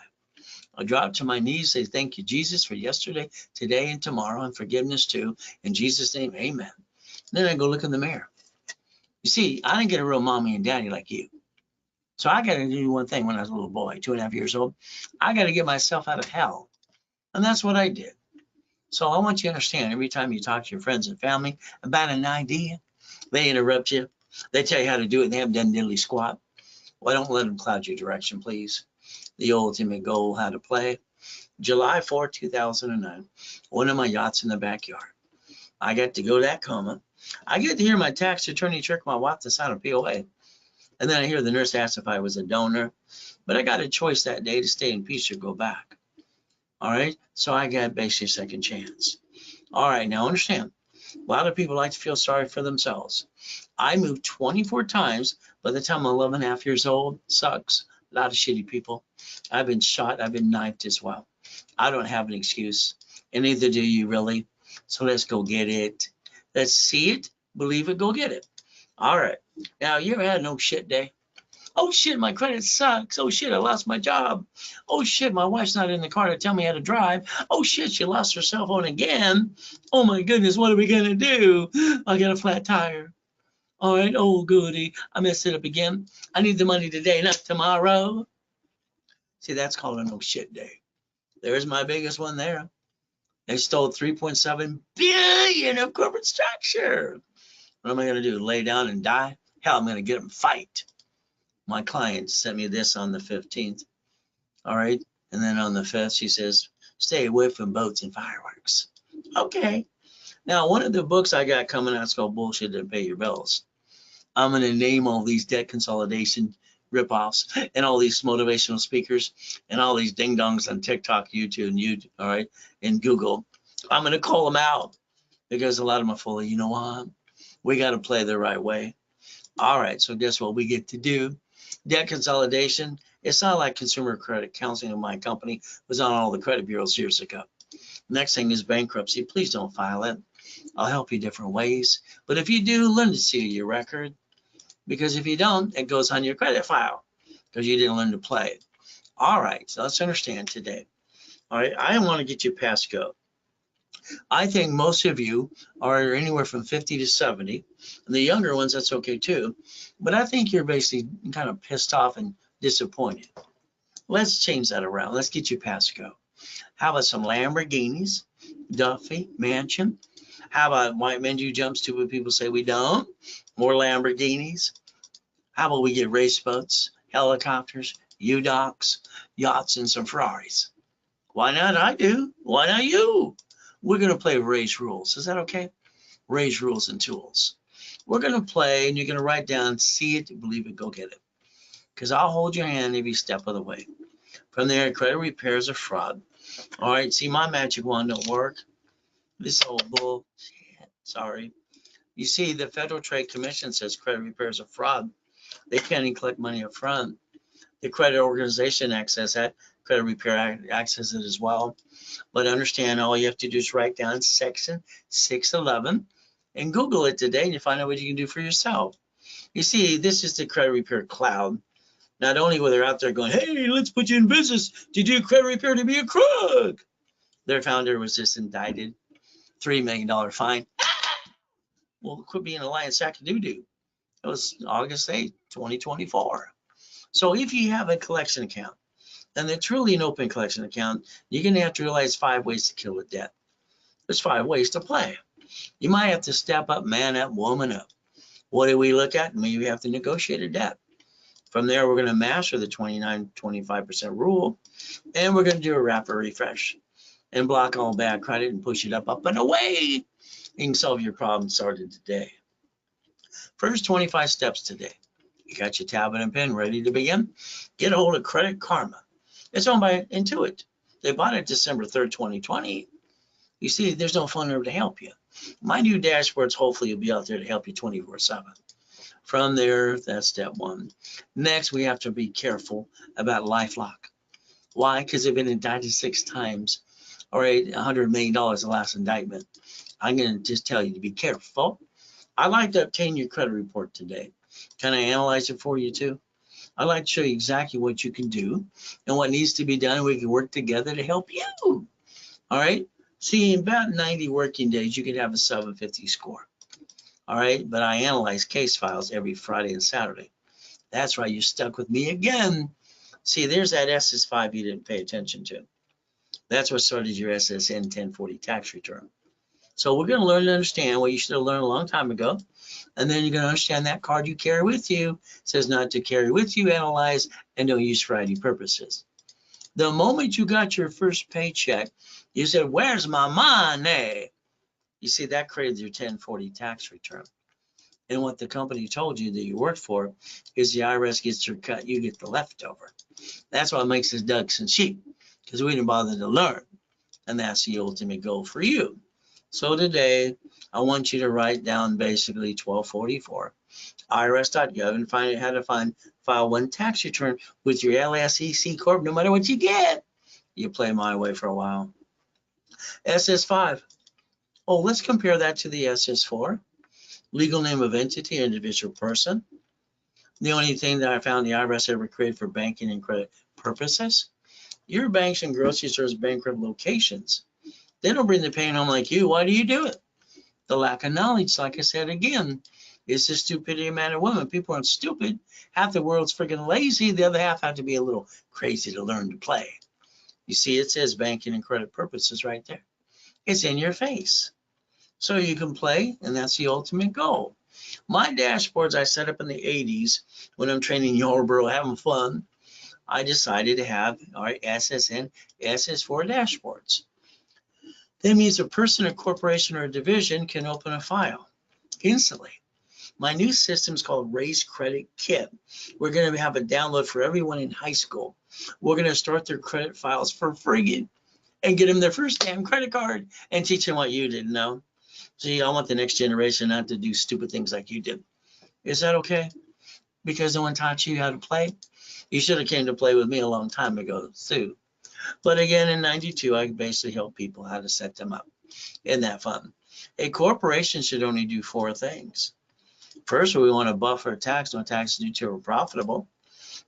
I drop to my knees, say thank you, Jesus, for yesterday, today, and tomorrow, and forgiveness too. In Jesus' name, amen. Then I go look in the mirror. You see, I didn't get a real mommy and daddy like you. So I got to do one thing when I was a little boy, 2.5 years old. I got to get myself out of hell. And that's what I did. So I want you to understand, every time you talk to your friends and family about an idea, they interrupt you. They tell you how to do it, and they haven't done diddly squat. Well, don't let them cloud your direction, please. The ultimate goal, how to play. July 4, 2009, one of my yachts in the backyard. I got to go to that coma. I get to hear my tax attorney trick my wife to sign a POA. And then I hear the nurse ask if I was a donor. But I got a choice that day to stay in peace or go back. All right, so I got basically a second chance. All right, now understand, a lot of people like to feel sorry for themselves. I moved 24 times by the time I'm 11.5 years old. Sucks. A lot of shitty people. I've been shot. I've been knifed as well. I don't have an excuse, and neither do you really. So let's go get it. Let's see it, believe it, go get it. All right. Now, you ever had no shit day? Oh shit, my credit sucks. Oh shit, I lost my job. Oh shit, my wife's not in the car to tell me how to drive. Oh shit, she lost her cell phone again. Oh my goodness, what are we gonna do? I got a flat tire. All right, oh goody, I messed it up again. I need the money today, not tomorrow. See, that's called a no shit day. There's my biggest one there. They stole 3.7 billion of corporate structure. What am I gonna do? Lay down and die? Hell, I'm gonna get them fight. My client sent me this on the 15th. All right. And then on the 5th, she says, stay away from boats and fireworks. Okay. Now, one of the books I got coming out is called Bullshit That Pay Your Bills. I'm going to name all these debt consolidation ripoffs and all these motivational speakers and all these ding dongs on TikTok, YouTube, all right, and Google. I'm going to call them out because a lot of them are full of, you know what? We got to play the right way. All right. So guess what we get to do? Debt consolidation. It's not like consumer credit counseling in my company was on all the credit bureaus years ago. Next thing is bankruptcy. Please don't file it. I'll help you different ways. But if you do, learn to see your record, because if you don't, it goes on your credit file because you didn't learn to play. All right, so let's understand today. All right, I want to get you past go. I think most of you are anywhere from 50 to 70. And the younger ones, that's okay too. But I think you're basically kind of pissed off and disappointed. Let's change that around. Let's get you past go. How about some Lamborghinis, Duffy, Mansion? How about white men do jumps to what people say we don't? More Lamborghinis. How about we get race boats, helicopters, U-Docks, yachts, and some Ferraris? Why not I do? Why not you? We're going to play Ray's rules. Is that okay? Ray's rules and tools. We're going to play, and you're going to write down, see it, believe it, go get it. Because I'll hold your hand every step of the way. From there, credit repair is a fraud. All right, see, my magic wand don't work. This old bull, sorry. You see, the Federal Trade Commission says credit repair is a fraud. They can't even collect money up front. The Credit Organization access that. Credit repair access it as well. But understand, all you have to do is write down section 611 and Google it today, and you find out what you can do for yourself. You see, this is the credit repair cloud. Not only were they out there going, hey, let's put you in business to do credit repair to be a crook. Their founder was just indicted, $3 million fine. Well, quit being a lying sack of doo-doo. It was August 8th, 2024. So if you have a collection account, and they're truly an open collection account, you're going to have to realize 5 ways to kill a debt. There's 5 ways to play. You might have to step up, man up, woman up. What do we look at? Maybe we have to negotiate a debt. From there, we're going to master the 29-25% rule, and we're going to do a rapid refresh and block all bad credit and push it up, and away. You can solve your problem started today. First 25 steps today. You got your tablet and pen ready to begin? Get a hold of Credit Karma. It's owned by Intuit. They bought it December 3rd, 2020. You see, there's no phone number to help you. My new dashboards hopefully will be out there to help you 24/7. From there, that's step 1. Next, we have to be careful about LifeLock. Why? Because they've been indicted 6 times. All right, $100 million the last indictment. I'm going to just tell you to be careful. I'd like to obtain your credit report today. Can I analyze it for you too? I'd like to show you exactly what you can do and what needs to be done, and we can work together to help you. All right? See, in about 90 working days, you could have a 750 score. All right? But I analyze case files every Friday and Saturday. That's right, you're stuck with me again. See, there's that SS5 you didn't pay attention to. That's what started your SSN 1040 tax return. So we're going to learn to understand what you should have learned a long time ago. And then you're going to understand that card you carry with you says not to carry with you, analyze, and don't use for ID purposes. The moment you got your first paycheck, you said, where's my money? You see, that created your 1040 tax return. And what the company told you that you worked for is the IRS gets their cut, you get the leftover. That's what makes us ducks and sheep, because we didn't bother to learn. And that's the ultimate goal for you. So today, I want you to write down basically 1244, irs.gov, and find out how to file 1 tax return with your LSEC Corp, no matter what you get. You play my way for a while. SS5. Oh, let's compare that to the SS4. Legal name of entity, individual person. The only thing that I found the IRS ever created for banking and credit purposes. Your banks and grocery stores bankrupt locations. They don't bring the pain home like you. Why do you do it? The lack of knowledge, like I said again, is the stupidity of man and woman. People aren't stupid. Half the world's freaking lazy. The other half have to be a little crazy to learn to play. You see, it says banking and credit purposes right there. It's in your face. So you can play, and that's the ultimate goal. My dashboards I set up in the 80s when I'm training Yarborough, having fun. I decided to have our SSN, SS4 dashboards. That means a person, a corporation, or a division can open a file instantly. My new system is called Ray's Credit Kit. We're going to have a download for everyone in high school. We're going to start their credit files for free and get them their first damn credit card and teach them what you didn't know. See, I want the next generation not to do stupid things like you did. Is that okay? Because no one taught you how to play? You should have came to play with me a long time ago, too. But again, in 92, I basically help people how to set them up. Isn't that fun? A corporation should only do 4 things. First, we want to buffer tax, no tax due till we're profitable.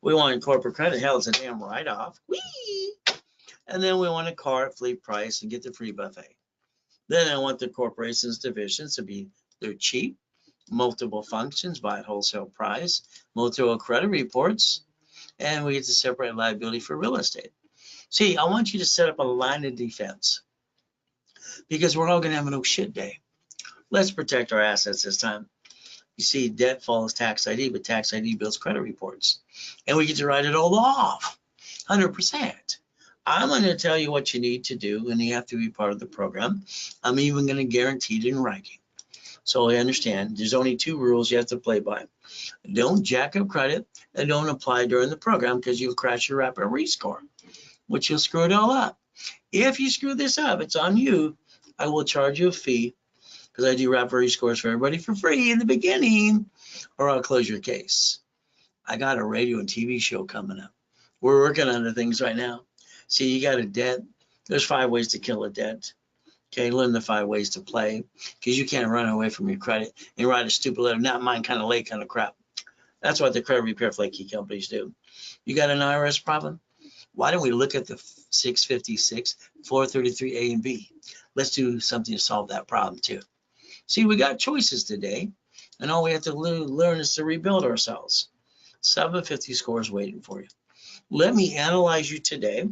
We want corporate credit, hell, it's a damn write-off. Whee! And then we want a car at fleet price and get the free buffet. Then I want the corporation's divisions to be, they're cheap, multiple functions, buy at wholesale price, multiple credit reports, and we get to separate liability for real estate. See, I want you to set up a line of defense because we're all going to have an oh shit day. Let's protect our assets this time. You see, debt follows tax ID, but tax ID builds credit reports. And we get to write it all off, 100%. I'm going to tell you what you need to do, and you have to be part of the program. I'm even going to guarantee it in writing. So I understand there's only 2 rules you have to play by. Don't jack up credit, and don't apply during the program because you'll crash your rapid rescore, which you'll screw it all up. If you screw this up, it's on you. I will charge you a fee because I do rapid rescores for everybody for free in the beginning, or I'll close your case. I got a radio and TV show coming up. We're working on the things right now. See, you got a debt. There's 5 ways to kill a debt. Okay, learn the 5 ways to play because you can't run away from your credit and write a stupid letter, not mine, kind of late kind of crap. That's what the credit repair flaky companies do. You got an IRS problem? Why don't we look at the 656, 433 A and B? Let's do something to solve that problem too. See, we got choices today, and all we have to learn is to rebuild ourselves. 750 scores waiting for you. Let me analyze you today.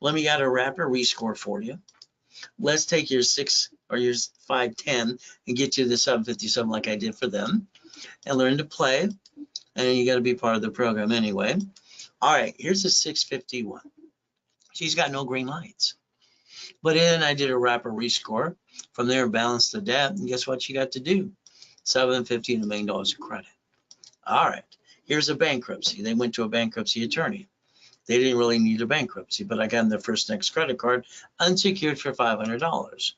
Let me add a rapid rescore for you. Let's take your 6 or your 510 and get you the 757 like I did for them, and learn to play. And you got to be part of the program anyway. All right, here's a 651. She's got no green lights. But then I did a rapid rescore. From there, balance the debt, and guess what you got to do? $750 and $1 million of credit. All right, here's a bankruptcy. They went to a bankruptcy attorney. They didn't really need a bankruptcy, but I got them their first next credit card, unsecured for $500.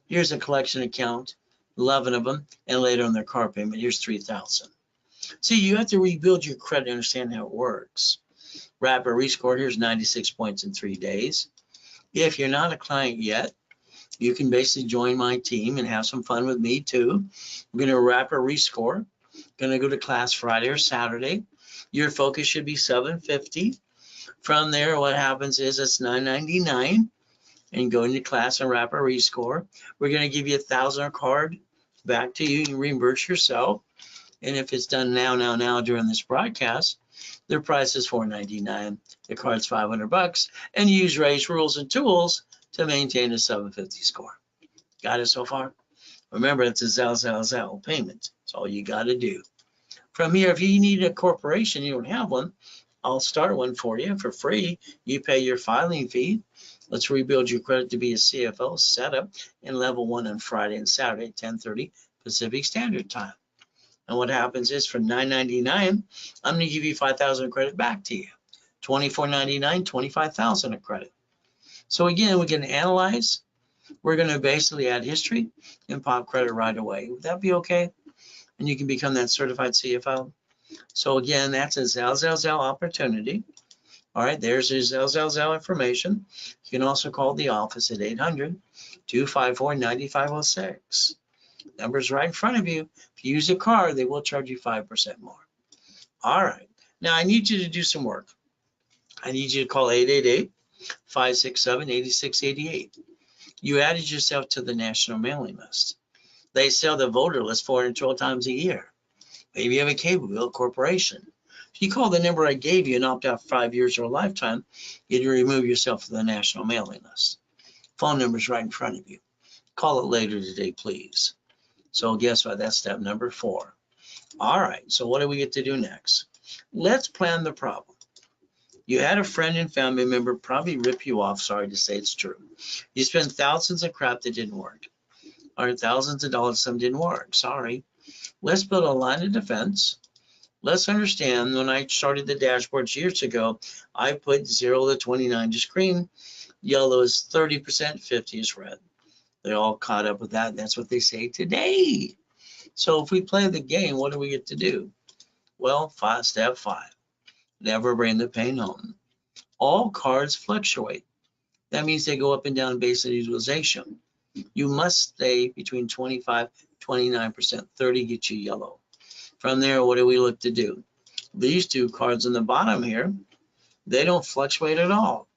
Here's a collection account, 11 of them, and later on their car payment, here's $3,000. See, you have to rebuild your credit to understand how it works. Rapid rescore, here's 96 points in 3 days. If you're not a client yet, you can basically join my team and have some fun with me too. We're going to rapid rescore. Going to go to class Friday or Saturday. Your focus should be 750. From there, what happens is it's $9.99 and go into class and rapid rescore. We're going to give you $1,000 card back to you. You can reimburse yourself. And if it's done now during this broadcast, their price is $4.99. The card's $500, and you use Ray's rules and tools to maintain a 750 score. Got it so far? Remember, it's a Zell payment. That's all you got to do. From here, if you need a corporation, you don't have one, I'll start one for you for free. You pay your filing fee. Let's rebuild your credit to be a CFO setup in level 1 on Friday and Saturday at 10:30 Pacific Standard Time. And what happens is for $9.99, I'm going to give you $5,000 credit back to you. $24.99, $25,000 of credit. So again, we can analyze. We're going to basically add history and pop credit right away. Would that be okay? And you can become that certified CFO. So again, that's a Zell opportunity. All right, there's your Zell information. You can also call the office at 800-254-9506. Number's right in front of you. If you use a card, they will charge you 5% more. All right, now I need you to do some work. I need you to call 888-567-8688. You added yourself to the national mailing list. They sell the voter list 412 times a year. Maybe you have a cable bill corporation. If you call the number I gave you and opt out for 5 years or a lifetime, you'd remove yourself from the national mailing list. Phone number's right in front of you. Call it later today, please. So guess what? That's step number 4. All right, so what do we get to do next? Let's plan the problem. You had a friend and family member probably rip you off. Sorry to say it's true. You spent thousands of crap that didn't work. Or thousands of dollars, some didn't work. Sorry. Let's build a line of defense. Let's understand when I started the dashboards years ago, I put 0 to 29 just green. Yellow is 30%, 50 is red. They're all caught up with that. That's what they say today. So if we play the game, what do we get to do? Well, step 5. Never bring the pain home. All cards fluctuate. That means they go up and down based on utilization. You must stay between 25, 29%. 30 gets you yellow. From there, what do we look to do? These two cards on the bottom here, they don't fluctuate at all.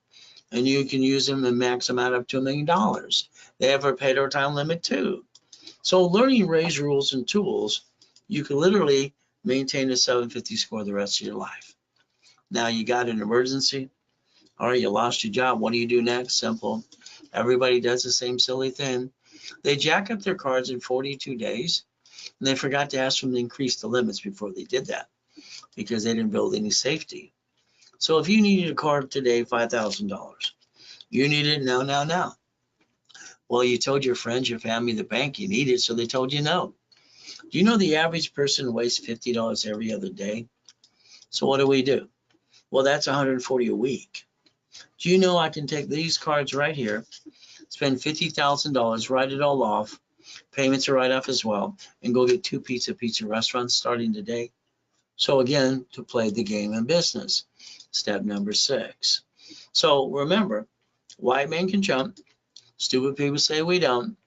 And you can use them and max them out up to $1 million. They have a paid overtime limit too. So learning Ray's rules and tools, you can literally maintain a 750 score the rest of your life. Now you got an emergency, all right, you lost your job. What do you do next? Simple. Everybody does the same silly thing. They jack up their cards in 42 days, and they forgot to ask them to increase the limits before they did that because they didn't build any safety. So if you needed a card today, $5,000, you need it now. Well, you told your friends, your family, the bank you need it, so they told you no. Do you know the average person wastes $50 every other day? So what do? Well, that's $140 a week. Do you know I can take these cards right here, spend $50,000, write it all off, payments are right off as well, and go get 2 pizza restaurants starting today? So again, to play the game in business. Step number 6. So remember, white man can jump. Stupid people say we don't.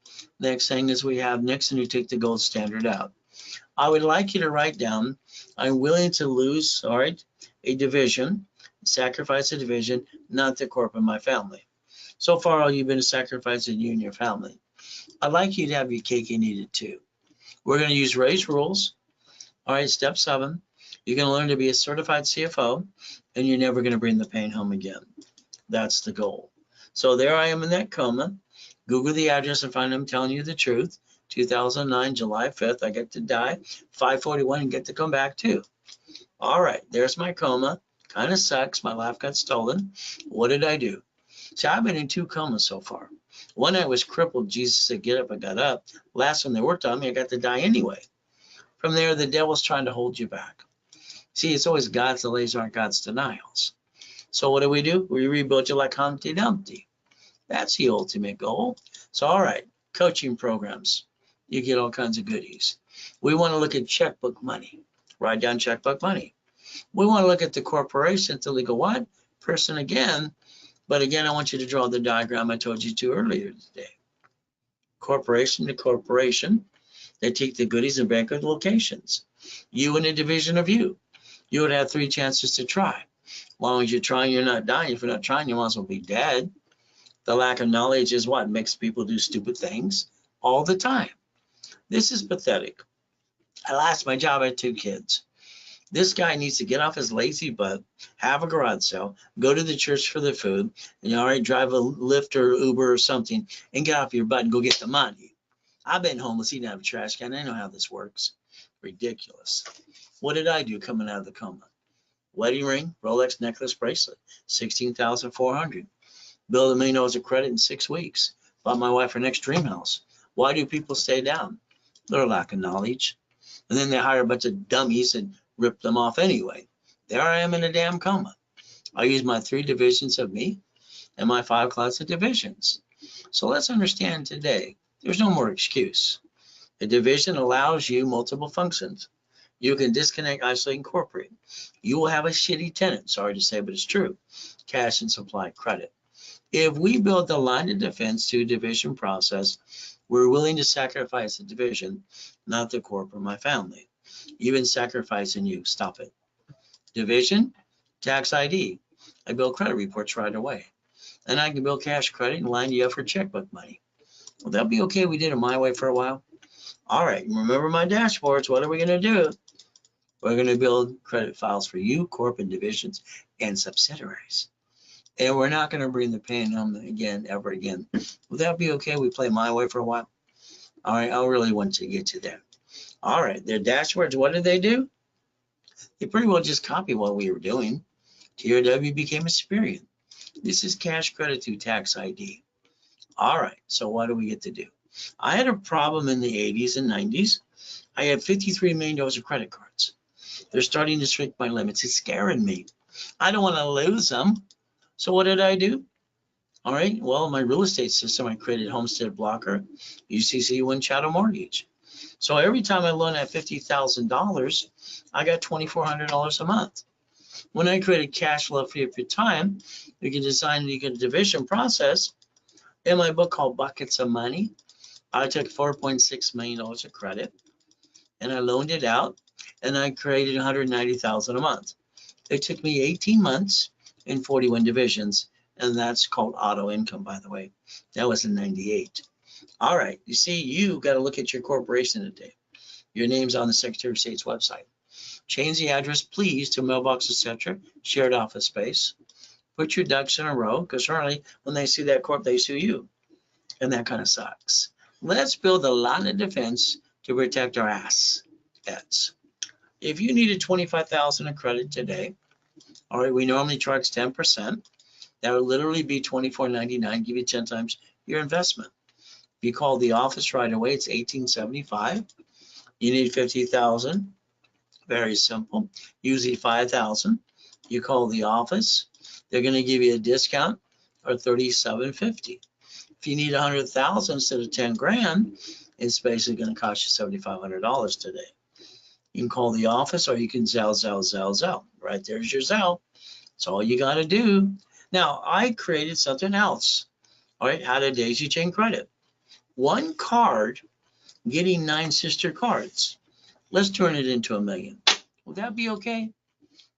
Next thing is we have Nixon who took the gold standard out. I would like you to write down, I'm willing to lose, all right, a division, sacrifice a division, not the corp of my family. So far, all you've been sacrificing you and your family. I'd like you to have your cake and eat it too. We're going to use Ray's rules. All right, step 7. You're going to learn to be a certified CFO, and you're never going to bring the pain home again. That's the goal. So there I am in that coma. Google the address and find I'm telling you the truth. 2009, July 5th, I get to die. 5:41 and get to come back too. All right, there's my coma. Kind of sucks. My life got stolen. What did I do? See, I've been in 2 comas so far. One I was crippled. Jesus said, get up. I got up. Last one they worked on me, I got to die anyway. From there, the devil's trying to hold you back. See, it's always God's delays aren't God's denials. So what do? We rebuild you like Humpty Dumpty. That's the ultimate goal. So, all right, coaching programs. You get all kinds of goodies. We want to look at checkbook money. Write down checkbook money. We want to look at the corporation, the legal what? Person again. But again, I want you to draw the diagram I told you to earlier today. Corporation to corporation. They take the goodies and banquet locations. You and a division of you. You would have 3 chances to try. As long as you're trying, you're not dying. If you're not trying, you might as well be dead. The lack of knowledge is what makes people do stupid things all the time. This is pathetic. I lost my job. I had 2 kids. This guy needs to get off his lazy butt, have a garage sale, go to the church for the food, and all right, drive a Lyft or Uber or something, and get off your butt and go get the money. I've been homeless, eating out of a trash can. I know how this works. Ridiculous. What did I do coming out of the coma? Wedding ring, Rolex necklace, bracelet, $16,400. Build $1 million of credit in 6 weeks. Bought my wife her next dream house. Why do people stay down? Their lack of knowledge. And then they hire a bunch of dummies and rip them off anyway. There I am in a damn coma. I use my 3 divisions of me and my 5 classes of divisions. So let's understand today, there's no more excuse. A division allows you multiple functions. You can disconnect, isolate, incorporate. You will have a shitty tenant, sorry to say, but it's true. Cash and supply credit. If we build the line of defense to a division process, we're willing to sacrifice a division, not the corp or my family. Even sacrificing you, stop it. Division, tax ID. I build credit reports right away. And I can build cash credit and line you up for checkbook money. Will that be okay? We did it my way for a while. All right, remember my dashboards. What are we going to do? We're going to build credit files for you, corp and divisions, and subsidiaries. And we're not going to bring the pain home again, ever again. Will that be okay? We play my way for a while. All right, I really want to get to that. All right, their dashboards, what did they do? They pretty well just copied what we were doing. TRW became Experian. This is cash credit through tax ID. All right, so what do we get to do? I had a problem in the 80s and 90s. I had $53 million of credit cards. They're starting to shrink my limits. It's scaring me. I don't want to lose them. So what did I do? All right, well, my real estate system, I created Homestead Blocker, UCC One Chattel Mortgage. So every time I loan at $50,000, I got $2,400 a month. When I created cash flow free up your time, you can design a division process. In my book called Buckets of Money, I took $4.6 million of credit and I loaned it out and I created $190,000 a month. It took me 18 months and 41 divisions, and that's called auto income, by the way. That was in 98. All right, you see, you got to look at your corporation today. Your name's on the Secretary of State's website. Change the address, please, to mailbox, etc., shared office space. Put your ducks in a row, because certainly when they see that corp, they sue you, and that kind of sucks. Let's build a line of defense to protect our assets. If you needed $25,000 in credit today, all right, we normally charge 10%. That would literally be $24.99, give you 10 times your investment. If you call the office right away, it's $18.75. You need $50,000. Very simple. Usually $5,000. You call the office. They're going to give you a discount or $37.50. If you need $100,000 instead of 10 grand, it's basically going to cost you $7,500 today. You can call the office or you can Zelle. Right there's your Zelle. That's all you got to do. Now, I created something else. All right, out of daisy chain credit. One card getting 9 sister cards. Let's turn it into $1 million. Would that be okay?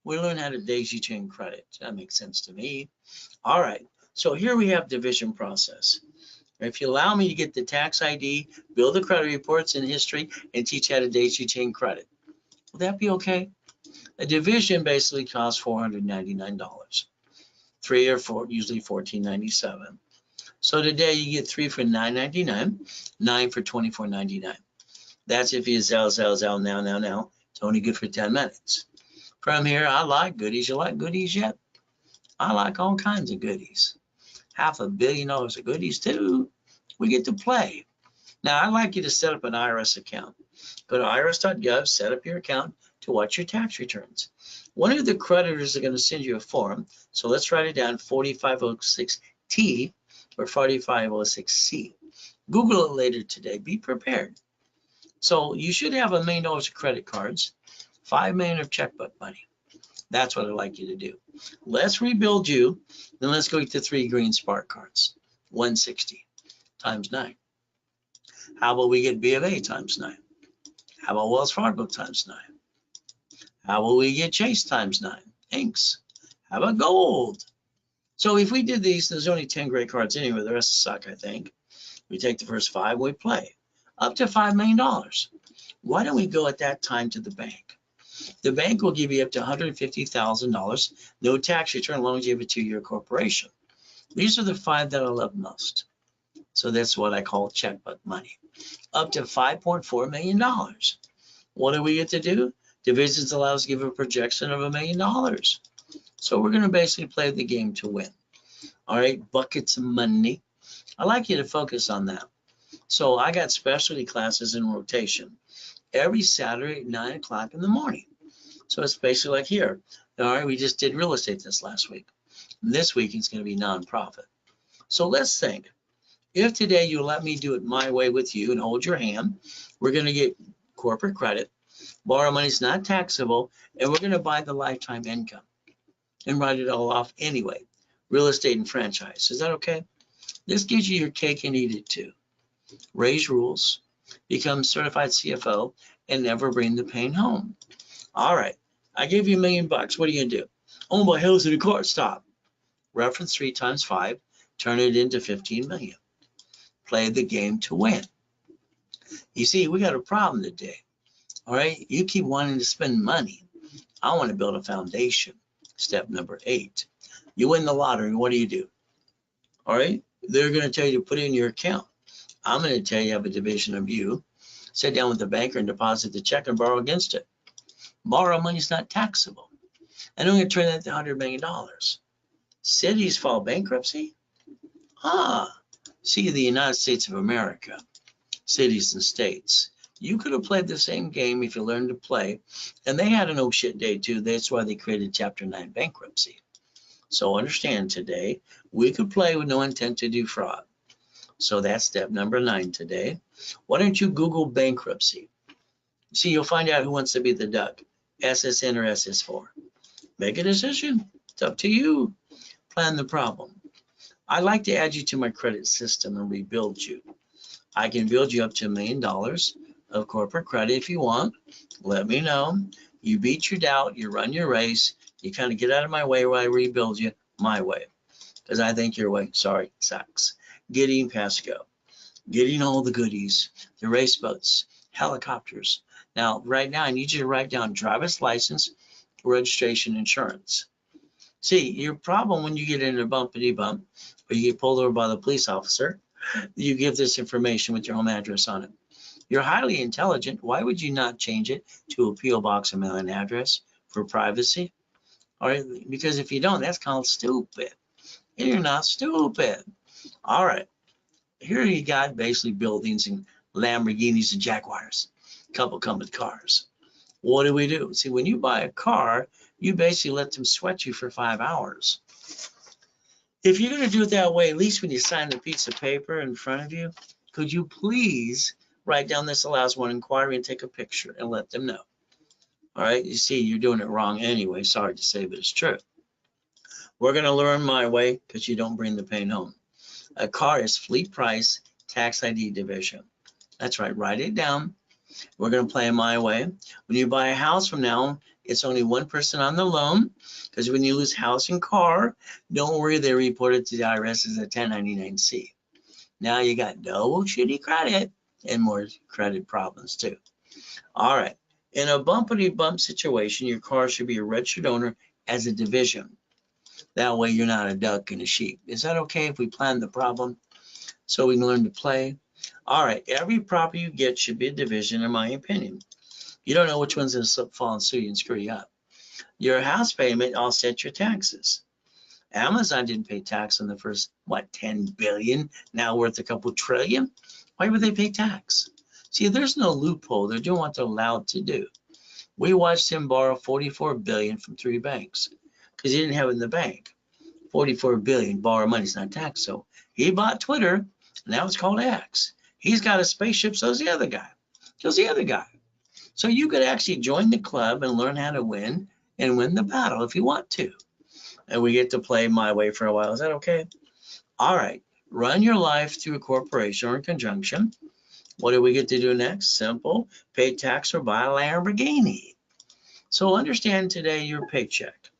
We learn how to daisy chain credit. That makes sense to me. All right, so here we have division process. If you allow me to get the tax ID, build the credit reports and history, and teach how to daisy chain credit, will that be okay? A division basically costs $499. 3 or 4, usually $14.97. So today you get 3 for $9.99, 9 for $24.99. That's if you Zelle now. It's only good for 10 minutes. From here, I like goodies. You like goodies yet? I like all kinds of goodies. $500 million of goodies too. We get to play. Now, I'd like you to set up an IRS account. Go to irs.gov, set up your account to watch your tax returns. One of the creditors are going to send you a form. So let's write it down, 4506T or 4506C. Google it later today. Be prepared. So you should have $1 million of credit cards, $5 million of checkbook money. That's what I'd like you to do. Let's rebuild you. Then let's go get the 3 green spark cards. 160 times 9. How about we get B of A times 9? How about Wells Fargo times 9? How about we get Chase times 9? Inks. How about gold? So if we did these, there's only 10 great cards anyway. The rest suck, I think. We take the first 5, we play. Up to $5 million. Why don't we go at that time to the bank? The bank will give you up to $150,000, no tax return, as long as you have a 2-year corporation. These are the 5 that I love most. So that's what I call checkbook money. Up to $5.4 million. What do we get to do? Divisions allow us to give a projection of $1 million. So we're going to basically play the game to win. All right, buckets of money. I'd like you to focus on that. So I got specialty classes in rotation every Saturday at 9 o'clock in the morning. So it's basically like here. All right, we just did real estate this last week. This week it's going to be nonprofit. So let's think. If today you let me do it my way with you and hold your hand, we're going to get corporate credit. Borrow money is not taxable, and we're going to buy the lifetime income and write it all off anyway. Real estate and franchise. Is that okay? This gives you your cake and eat it too. Raise rules, become certified CFO, and never bring the pain home. All right, I gave you $1 million. What are you gonna do? Oh my hell's in the car? Stop. Reference 3 times 5, turn it into 15 million. Play the game to win. You see, we got a problem today. All right, you keep wanting to spend money. I want to build a foundation. Step number 8. You win the lottery, what do? All right, they're going to tell you to put it in your account. I'm going to tell you have a division of you. Sit down with the banker and deposit the check and borrow against it. Borrow money is not taxable. And I'm going to turn that to $100 million. Cities file bankruptcy? See, the United States of America, cities and states. You could have played the same game if you learned to play. And they had an oh shit day too. That's why they created Chapter 9 bankruptcy. So understand today, we could play with no intent to do fraud. So that's step number 9 today. Why don't you Google bankruptcy? See, you'll find out who wants to be the duck, SSN or SS4. Make a decision. It's up to you. Plan the problem. I'd like to add you to my credit system and rebuild you. I can build you up to $1 million of corporate credit if you want. Let me know. You beat your doubt, you run your race, you kind of get out of my way while I rebuild you my way. Because I think your way, sorry, sucks. Getting Pasco, getting all the goodies, the race boats, helicopters. Now, right now, I need you to write down driver's license, registration, insurance. See, your problem when you get in a bumpity bump, or you get pulled over by the police officer, you give this information with your home address on it. You're highly intelligent. Why would you not change it to a P.O. box and mailing address for privacy? All right, because if you don't, that's called stupid. And you're not stupid. All right, here you got basically buildings and Lamborghinis and Jaguars. A couple come with cars. What do we do? See, when you buy a car, you basically let them sweat you for 5 hours. If you're going to do it that way, at least when you sign the piece of paper in front of you, could you please write down this allows one inquiry and take a picture and let them know? All right, you see, you're doing it wrong anyway. Sorry to say, but it's true. We're going to learn my way because you don't bring the pain home. A car is fleet price, tax ID division. That's right, write it down. We're going to play my way. When you buy a house from now, it's only one person on the loan, because when you lose house and car, don't worry, they report it to the IRS as a 1099-C. Now you got no shitty credit and more credit problems too. All right, in a bumpity bump situation, your car should be a registered owner as a division. That way you're not a duck and a sheep. Is that okay if we plan the problem so we can learn to play? All right, every property you get should be a division, in my opinion. You don't know which one's going to slip, fall, and sue you and screw you up. Your house payment offsets your taxes. Amazon didn't pay tax on the first, 10 billion, now worth a couple trillion. Why would they pay tax? See, there's no loophole. They're doing what they're allowed to do. We watched him borrow 44 billion from 3 banks because he didn't have it in the bank. 44 billion, borrow money is not taxed. So he bought Twitter, and now it's called X. He's got a spaceship, so's the other guy. So's the other guy. So you could actually join the club and learn how to win and win the battle if you want to. And we get to play my way for a while. Is that okay? All right. Run your life through a corporation or in conjunction. What do we get to do next? Simple. Pay tax or buy a Lamborghini. So understand today your paycheck.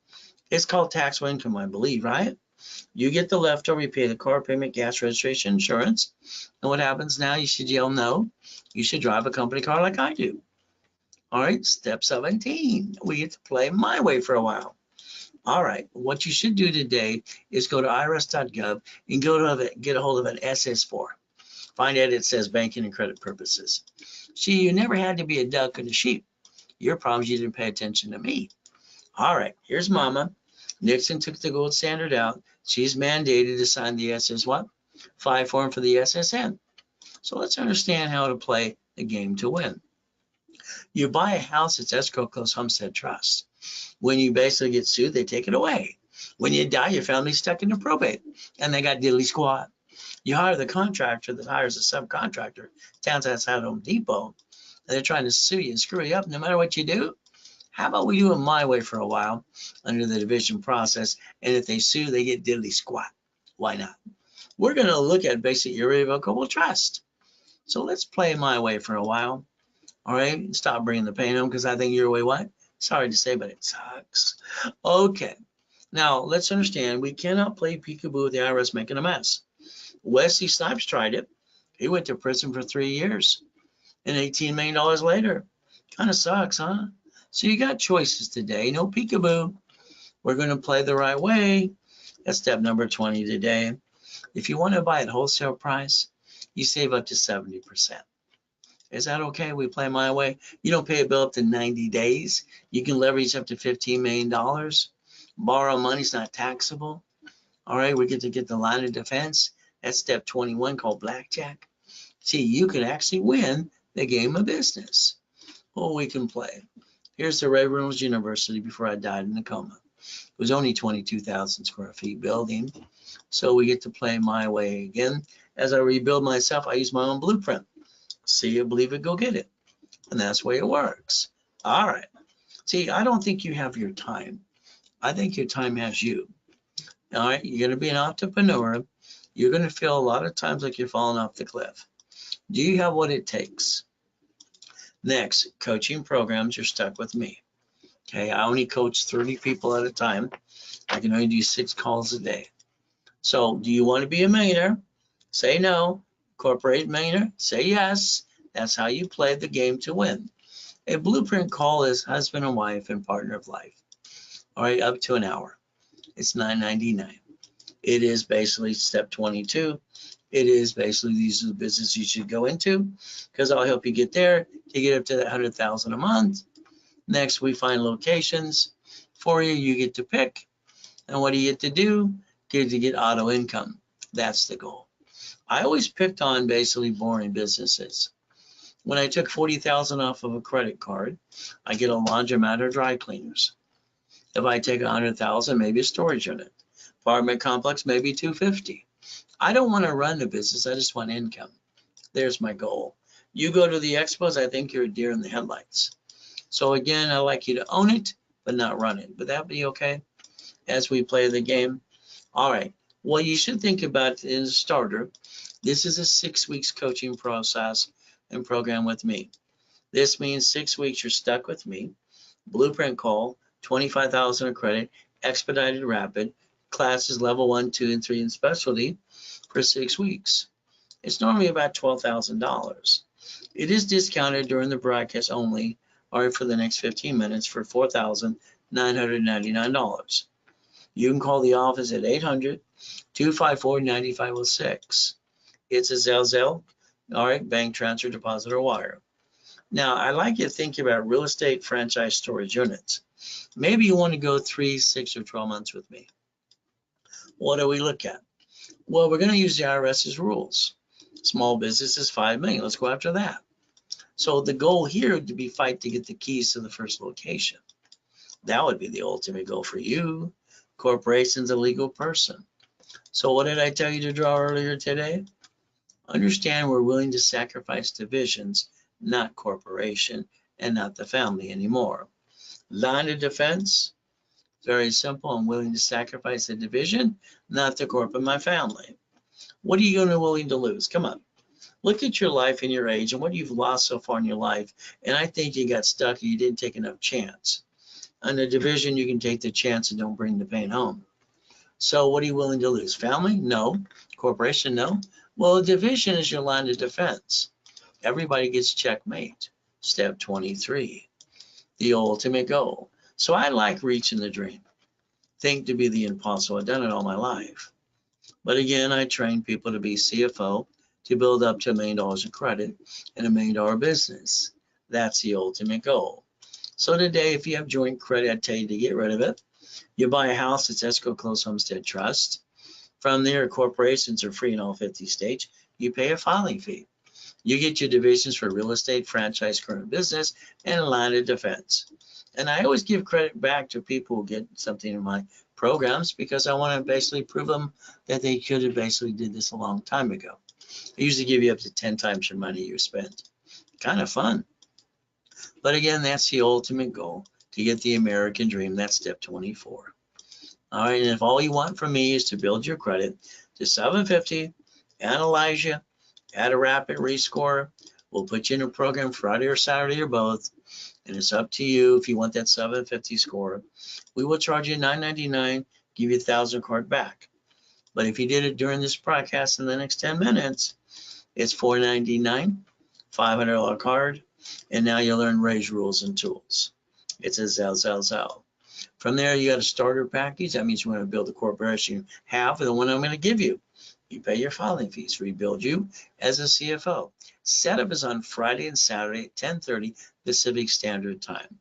It's called taxable income, I believe, right? You get the leftover, you pay the car payment, gas, registration, insurance. And what happens now? You should yell no. You should drive a company car like I do. All right, step 17. We get to play my way for a while. All right, what you should do today is go to irs.gov and get a hold of an SS4. Find out it says banking and credit purposes. See, you never had to be a duck and a sheep. Your problem is you didn't pay attention to me. All right, here's Mama. Nixon took the gold standard out. She's mandated to sign the SS5 form for the SSN. So let's understand how to play the game to win. You buy a house, it's escrow close homestead trust. When you basically get sued, they take it away. When you die, your family's stuck in a probate and they got diddly squat. You hire the contractor that hires a subcontractor down outside Home Depot, and they're trying to sue you and screw you up no matter what you do. How about we do it my way for a while under the division process, and if they sue, they get diddly squat. Why not? We're going to look at basic irrevocable trust. So let's play my way for a while. All right, stop bringing the pain home because I think your way, what? Sorry to say, but it sucks. Okay, now let's understand we cannot play peekaboo with the IRS making a mess. Wesley Snipes tried it. He went to prison for 3 years and $18 million later. Kind of sucks, huh? So you got choices today. No peekaboo. We're going to play the right way. That's step number 20 today. If you want to buy at wholesale price, you save up to 70%. Is that okay? We play my way. You don't pay a bill up to 90 days. You can leverage up to $15 million. Borrow money is not taxable. All right, we get to get the line of defense. That's step 21 called blackjack. See, you can actually win the game of business. Well, we can play. Here's the Ray Reynolds University before I died in a coma. It was only 22,000 square feet building. So we get to play my way again. As I rebuild myself, I use my own blueprint. See it, believe it, go get it. And that's the way it works. All right. See, I don't think you have your time. I think your time has you. All right, you're going to be an entrepreneur. You're going to feel a lot of times like you're falling off the cliff. Do you have what it takes? Next, coaching programs, you're stuck with me. Okay, I only coach 30 people at a time. I can only do 6 calls a day. So do you want to be a millionaire? Say no. Corporate millionaire? Say yes. That's how you play the game to win. A blueprint call is husband and wife and partner of life. All right, up to an hour. It's $9.99. It is basically step 22. It is basically these are the business you should go into because I'll help you get there to get up to that 100,000 a month. Next, we find locations for you. You get to pick. And what do you get to do? Get to get auto income. That's the goal. I always picked on basically boring businesses. When I took 40,000 off of a credit card, I get a laundromat or dry cleaners. If I take 100,000, maybe a storage unit. Apartment complex, maybe 250. I don't want to run the business. I just want income. There's my goal. You go to the expos, I think you're a deer in the headlights. So again, I like you to own it, but not run it. Would that be okay as we play the game? All right. Well, you should think about it as a starter. This is a 6 weeks coaching process and program with me. This means 6 weeks you're stuck with me. Blueprint call, 25,000 of credit, expedited rapid, classes level 1, 2, and 3 in specialty for 6 weeks. It's normally about $12,000. It is discounted during the broadcast only, or for the next 15 minutes for $4,999. You can call the office at 800-254-9506. It's a Zelle, all right, bank transfer, deposit, or wire. Now, I'd like you to think about real estate franchise storage units. Maybe you want to go 3, 6, or 12 months with me. What do we look at? Well, we're going to use the IRS's rules. Small business is $5 million. Let's go after that. So the goal here would be fight to get the keys to the first location. That would be the ultimate goal for you. Corporation's a legal person. So what did I tell you to draw earlier today? Understand we're willing to sacrifice divisions, not corporation, and not the family anymore. Line of defense, very simple. I'm willing to sacrifice the division, not the corp and my family. What are you going to be willing to lose? Come on. Look at your life and your age and what you've lost so far in your life. And I think you got stuck and you didn't take enough chance. On the division, you can take the chance and don't bring the pain home. So what are you willing to lose? Family? No. Corporation? No. Well, a division is your line of defense. Everybody gets checkmate. Step 23, the ultimate goal. So I like reaching the dream. Think to be the impossible. I've done it all my life. But again, I train people to be CFO, to build up to $1 million in credit and $1 million business. That's the ultimate goal. So today, if you have joint credit, I tell you to get rid of it. You buy a house, it's Escrow Closed Homestead Trust. From there, corporations are free in all 50 states. You pay a filing fee. You get your divisions for real estate, franchise, current business, and line of defense. And I always give credit back to people who get something in my programs because I want to basically prove them that they could have basically did this a long time ago. I usually give you up to 10 times your money you spent. Kind of fun. But again, that's the ultimate goal, to get the American dream. That's step 24. All right, and if all you want from me is to build your credit to 750, analyze you, add a rapid rescore, we'll put you in a program Friday or Saturday or both, and it's up to you if you want that 750 score. We will charge you $9.99, give you 1,000 card back. But if you did it during this broadcast in the next 10 minutes, it's $4.99, $500 card, and now you'll learn Ray's rules and tools. It's a Zell. From there, you got a starter package. That means you want to build a corporation half of the one I'm going to give you. You pay your filing fees. Rebuild you as a CFO. Setup is on Friday and Saturday at 10:30 Pacific Standard Time.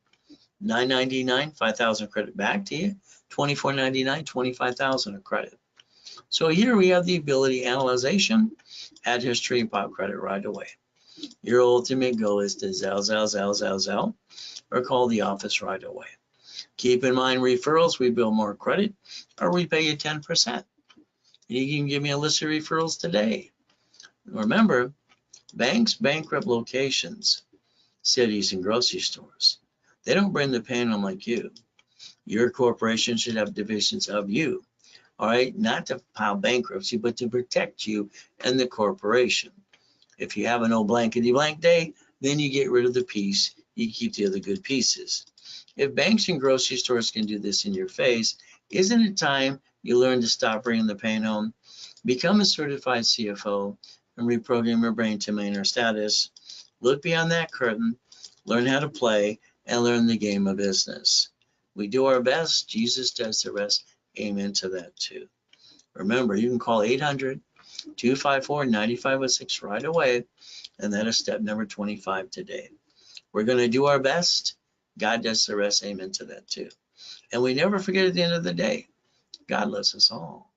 $9.99, 5,000 credit back to you. $24.99, 25,000 of credit. So here we have the ability, analyzation, add history, and pop credit right away. Your ultimate goal is to Zell, or call the office right away. Keep in mind referrals, we build more credit, or we pay you 10%. And you can give me a list of referrals today. Remember, banks bankrupt locations, cities, and grocery stores. They don't bring the pain home like you. Your corporation should have divisions of you. all right? Not to file bankruptcy, but to protect you and the corporation. If you have an old blankety blank day, then you get rid of the piece, you keep the other good pieces. If banks and grocery stores can do this in your face, isn't it time you learn to stop bringing the pain home? Become a certified CFO and reprogram your brain to maintain status. Look beyond that curtain, learn how to play, and learn the game of business. We do our best, Jesus does the rest. Amen to that too. Remember, you can call 800-254-9506 right away, and that is step number 25 today. We're going to do our best. God does the rest. Amen to that too. And we never forget at the end of the day, God loves us all.